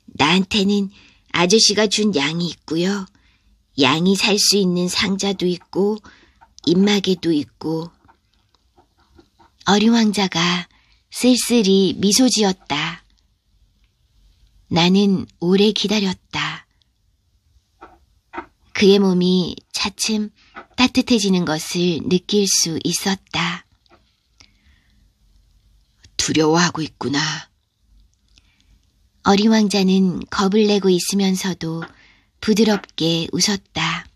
나한테는 아저씨가 준 양이 있고요. 양이 살 수 있는 상자도 있고 입마개도 있고. 어린 왕자가 쓸쓸히 미소 지었다. 나는 오래 기다렸다. 그의 몸이 차츰 따뜻해지는 것을 느낄 수 있었다. 두려워하고 있구나. 어린 왕자는 겁을 내고 있으면서도 부드럽게 웃었다.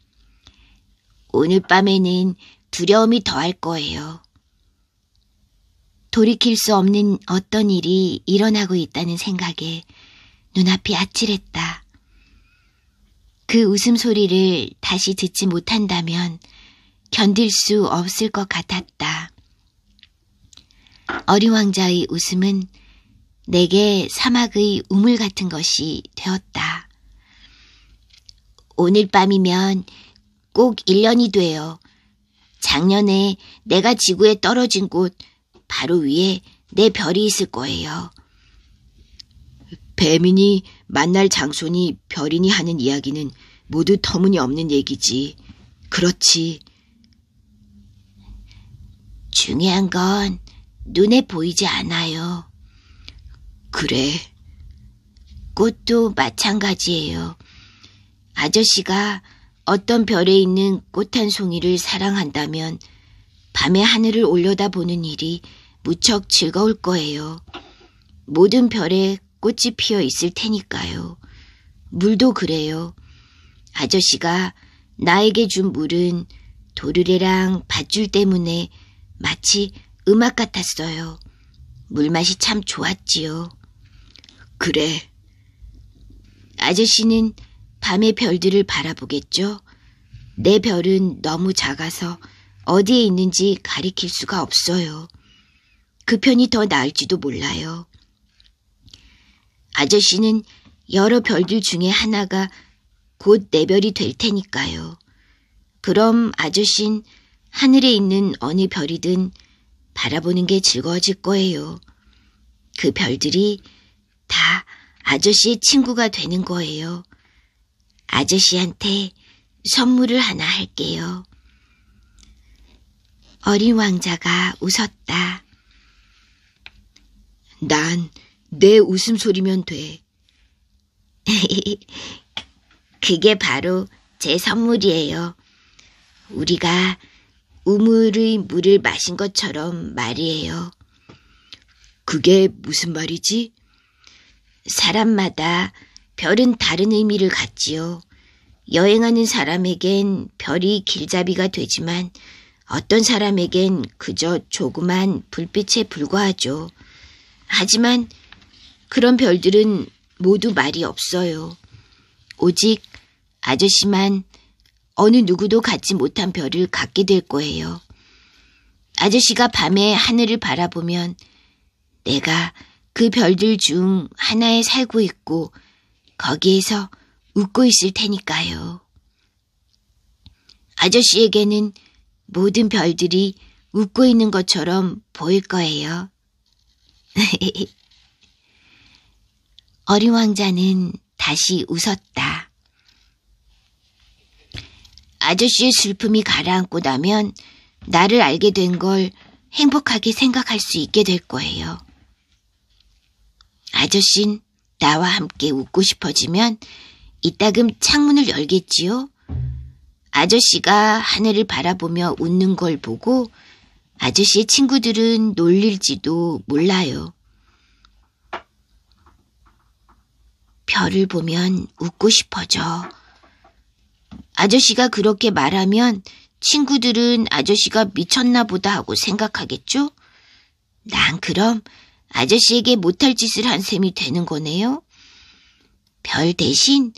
오늘 밤에는 두려움이 더할 거예요. 돌이킬 수 없는 어떤 일이 일어나고 있다는 생각에 눈앞이 아찔했다. 그 웃음소리를 다시 듣지 못한다면 견딜 수 없을 것 같았다. 어린 왕자의 웃음은 내게 사막의 우물 같은 것이 되었다. 오늘 밤이면 꼭 1년이 돼요. 작년에 내가 지구에 떨어진 곳 바로 위에 내 별이 있을 거예요. 뱀이니 만날 장소니 별이니 하는 이야기는 모두 터무니없는 얘기지. 그렇지. 중요한 건 눈에 보이지 않아요. 그래. 꽃도 마찬가지예요. 아저씨가 어떤 별에 있는 꽃 한 송이를 사랑한다면 밤에 하늘을 올려다보는 일이 무척 즐거울 거예요. 모든 별에 꽃이 피어 있을 테니까요. 물도 그래요. 아저씨가 나에게 준 물은 도르래랑 밧줄 때문에 마치 음악 같았어요. 물맛이 참 좋았지요. 그래. 아저씨는 밤의 별들을 바라보겠죠? 내 별은 너무 작아서 어디에 있는지 가리킬 수가 없어요. 그 편이 더 나을지도 몰라요. 아저씨는 여러 별들 중에 하나가 곧 내 별이 될 테니까요. 그럼 아저씨는 하늘에 있는 어느 별이든 바라보는 게 즐거워질 거예요. 그 별들이 다 아저씨의 친구가 되는 거예요. 아저씨한테 선물을 하나 할게요. 어린 왕자가 웃었다. 난 내 웃음소리면 돼. 그게 바로 제 선물이에요. 우리가 우물의 물을 마신 것처럼 말이에요. 그게 무슨 말이지? 사람마다 별은 다른 의미를 갖지요. 여행하는 사람에겐 별이 길잡이가 되지만 어떤 사람에겐 그저 조그만 불빛에 불과하죠. 하지만 그런 별들은 모두 말이 없어요. 오직 아저씨만 어느 누구도 갖지 못한 별을 갖게 될 거예요. 아저씨가 밤에 하늘을 바라보면 내가 그 별들 중 하나에 살고 있고 거기에서 웃고 있을 테니까요. 아저씨에게는 모든 별들이 웃고 있는 것처럼 보일 거예요. 어린 왕자는 다시 웃었다. 아저씨의 슬픔이 가라앉고 나면 나를 알게 된 걸 행복하게 생각할 수 있게 될 거예요. 아저씨는 나와 함께 웃고 싶어지면 이따금 창문을 열겠지요? 아저씨가 하늘을 바라보며 웃는 걸 보고 아저씨의 친구들은 놀릴지도 몰라요. 별을 보면 웃고 싶어져. 아저씨가 그렇게 말하면 친구들은 아저씨가 미쳤나 보다 하고 생각하겠죠? 난 그럼 아저씨에게 못할 짓을 한 셈이 되는 거네요. 별 대신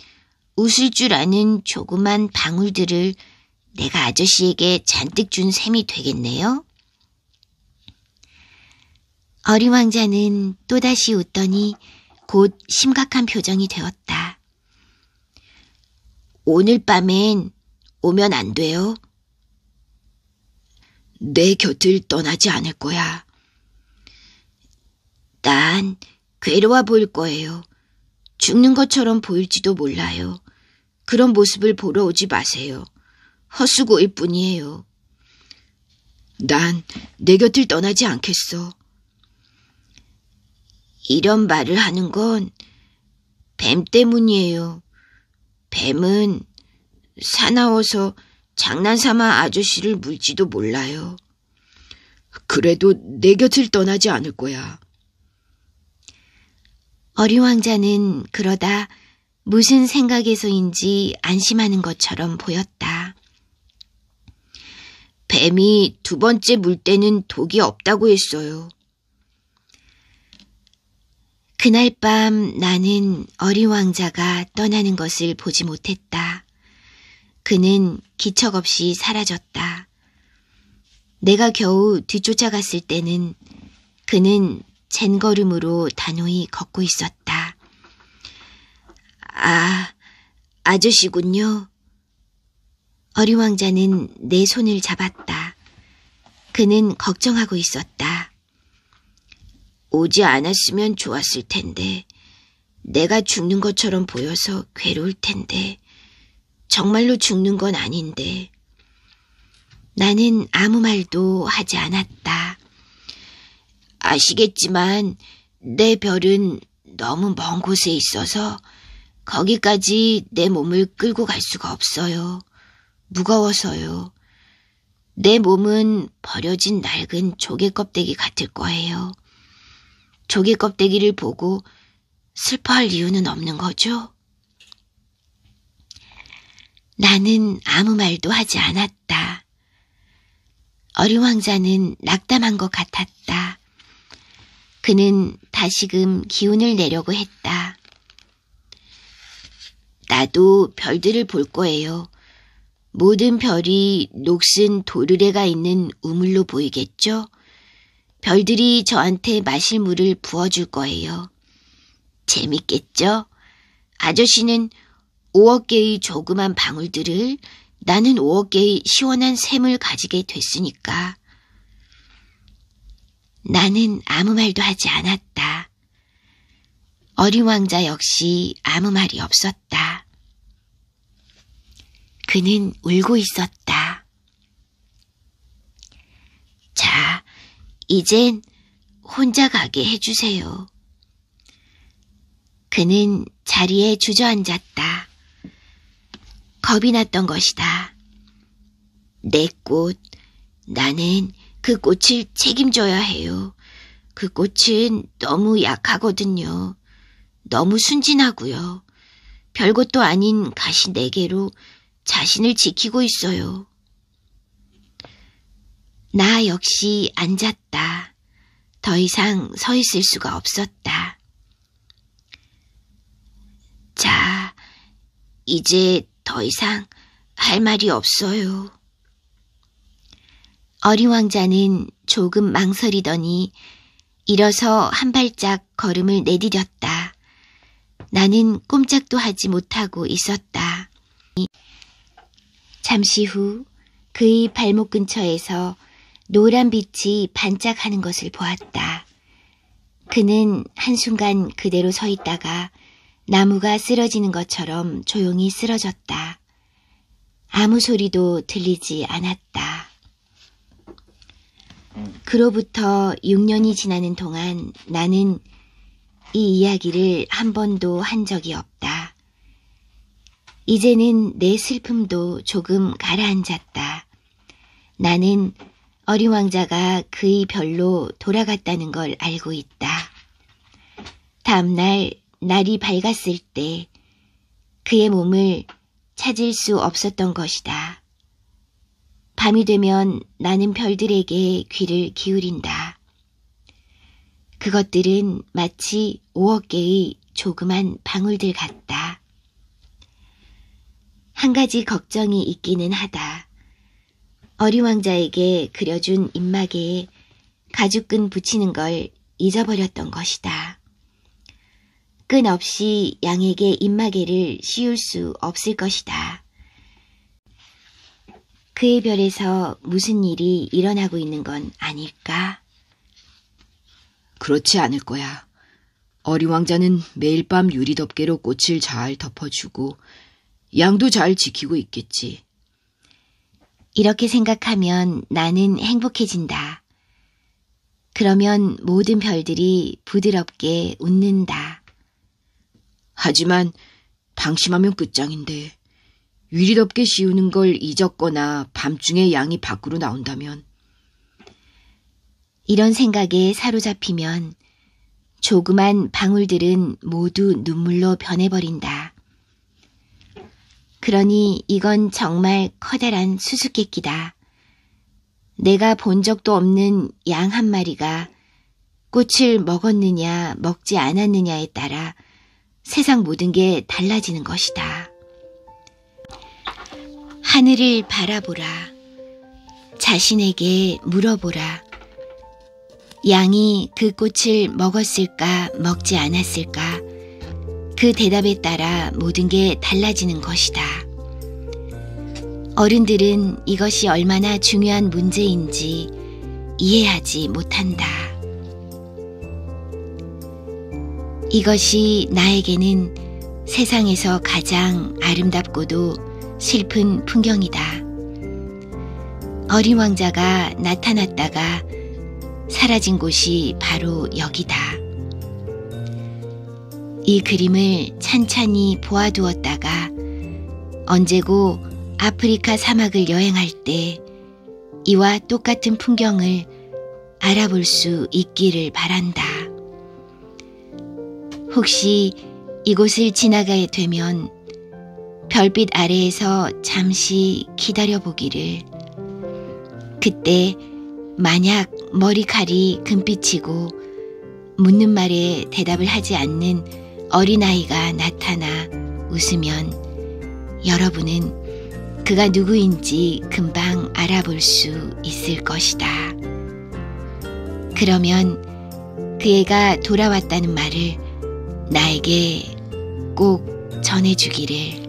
웃을 줄 아는 조그만 방울들을 내가 아저씨에게 잔뜩 준 셈이 되겠네요. 어린 왕자는 또다시 웃더니 곧 심각한 표정이 되었다. 오늘 밤엔 오면 안 돼요. 내 곁을 떠나지 않을 거야. 난 괴로워 보일 거예요. 죽는 것처럼 보일지도 몰라요. 그런 모습을 보러 오지 마세요. 헛수고일 뿐이에요. 난 내 곁을 떠나지 않겠어. 이런 말을 하는 건 뱀 때문이에요. 뱀은 사나워서 장난삼아 아저씨를 물지도 몰라요. 그래도 내 곁을 떠나지 않을 거야. 어린 왕자는 그러다 무슨 생각에서인지 안심하는 것처럼 보였다. 뱀이 두 번째 물 때는 독이 없다고 했어요. 그날 밤 나는 어린 왕자가 떠나는 것을 보지 못했다. 그는 기척 없이 사라졌다. 내가 겨우 뒤쫓아갔을 때는 그는 젠걸음으로 단호히 걷고 있었다. 아, 아저씨군요. 어린 왕자는 내 손을 잡았다. 그는 걱정하고 있었다. 오지 않았으면 좋았을 텐데, 내가 죽는 것처럼 보여서 괴로울 텐데, 정말로 죽는 건 아닌데. 나는 아무 말도 하지 않았다. 아시겠지만 내 별은 너무 먼 곳에 있어서 거기까지 내 몸을 끌고 갈 수가 없어요. 무거워서요. 내 몸은 버려진 낡은 조개 껍데기 같을 거예요. 조개 껍데기를 보고 슬퍼할 이유는 없는 거죠? 나는 아무 말도 하지 않았다. 어린 왕자는 낙담한 것 같았다. 그는 다시금 기운을 내려고 했다. 나도 별들을 볼 거예요. 모든 별이 녹슨 도르래가 있는 우물로 보이겠죠? 별들이 저한테 마실 물을 부어줄 거예요. 재밌겠죠? 아저씨는 5억 개의 조그만 방울들을, 나는 5억 개의 시원한 샘을 가지게 됐으니까. 나는 아무 말도 하지 않았다. 어린 왕자 역시 아무 말이 없었다. 그는 울고 있었다. 자, 이젠 혼자 가게 해주세요. 그는 자리에 주저앉았다. 겁이 났던 것이다. 내 꽃, 나는 그 꽃을 책임져야 해요. 그 꽃은 너무 약하거든요. 너무 순진하고요. 별것도 아닌 가시 4개로 자신을 지키고 있어요. 나 역시 앉았다. 더 이상 서 있을 수가 없었다. 자, 이제 더 이상 할 말이 없어요. 어린 왕자는 조금 망설이더니 일어서 한 발짝 걸음을 내디뎠다. 나는 꼼짝도 하지 못하고 있었다. 잠시 후 그의 발목 근처에서 노란 빛이 반짝하는 것을 보았다. 그는 한순간 그대로 서 있다가 나무가 쓰러지는 것처럼 조용히 쓰러졌다. 아무 소리도 들리지 않았다. 그로부터 6년이 지나는 동안 나는 이 이야기를 한 번도 한 적이 없다. 이제는 내 슬픔도 조금 가라앉았다. 나는 어린 왕자가 그의 별로 돌아갔다는 걸 알고 있다. 다음날 날이 밝았을 때 그의 몸을 찾을 수 없었던 것이다. 밤이 되면 나는 별들에게 귀를 기울인다. 그것들은 마치 5억 개의 조그만 방울들 같다. 한 가지 걱정이 있기는 하다. 어린 왕자에게 그려준 입마개에 가죽끈 붙이는 걸 잊어버렸던 것이다. 끈 없이 양에게 입마개를 씌울 수 없을 것이다. 그의 별에서 무슨 일이 일어나고 있는 건 아닐까? 그렇지 않을 거야. 어린 왕자는 매일 밤 유리덮개로 꽃을 잘 덮어주고 양도 잘 지키고 있겠지. 이렇게 생각하면 나는 행복해진다. 그러면 모든 별들이 부드럽게 웃는다. 하지만 방심하면 끝장인데 유리덮개 씌우는 걸 잊었거나 밤중에 양이 밖으로 나온다면 이런 생각에 사로잡히면 조그만 방울들은 모두 눈물로 변해버린다. 그러니 이건 정말 커다란 수수께끼다. 내가 본 적도 없는 양 한 마리가 꽃을 먹었느냐 먹지 않았느냐에 따라 세상 모든 게 달라지는 것이다. 하늘을 바라보라. 자신에게 물어보라. 양이 그 꽃을 먹었을까 먹지 않았을까? 그 대답에 따라 모든 게 달라지는 것이다. 어른들은 이것이 얼마나 중요한 문제인지 이해하지 못한다. 이것이 나에게는 세상에서 가장 아름답고도 슬픈 풍경이다. 어린 왕자가 나타났다가 사라진 곳이 바로 여기다. 이 그림을 찬찬히 보아두었다가 언제고 아프리카 사막을 여행할 때 이와 똑같은 풍경을 알아볼 수 있기를 바란다. 혹시 이곳을 지나가게 되면 별빛 아래에서 잠시 기다려보기를. 그때 만약 머리칼이 금빛이고 묻는 말에 대답을 하지 않는 어린아이가 나타나 웃으면 여러분은 그가 누구인지 금방 알아볼 수 있을 것이다. 그러면 그 애가 돌아왔다는 말을 나에게 꼭 전해주기를.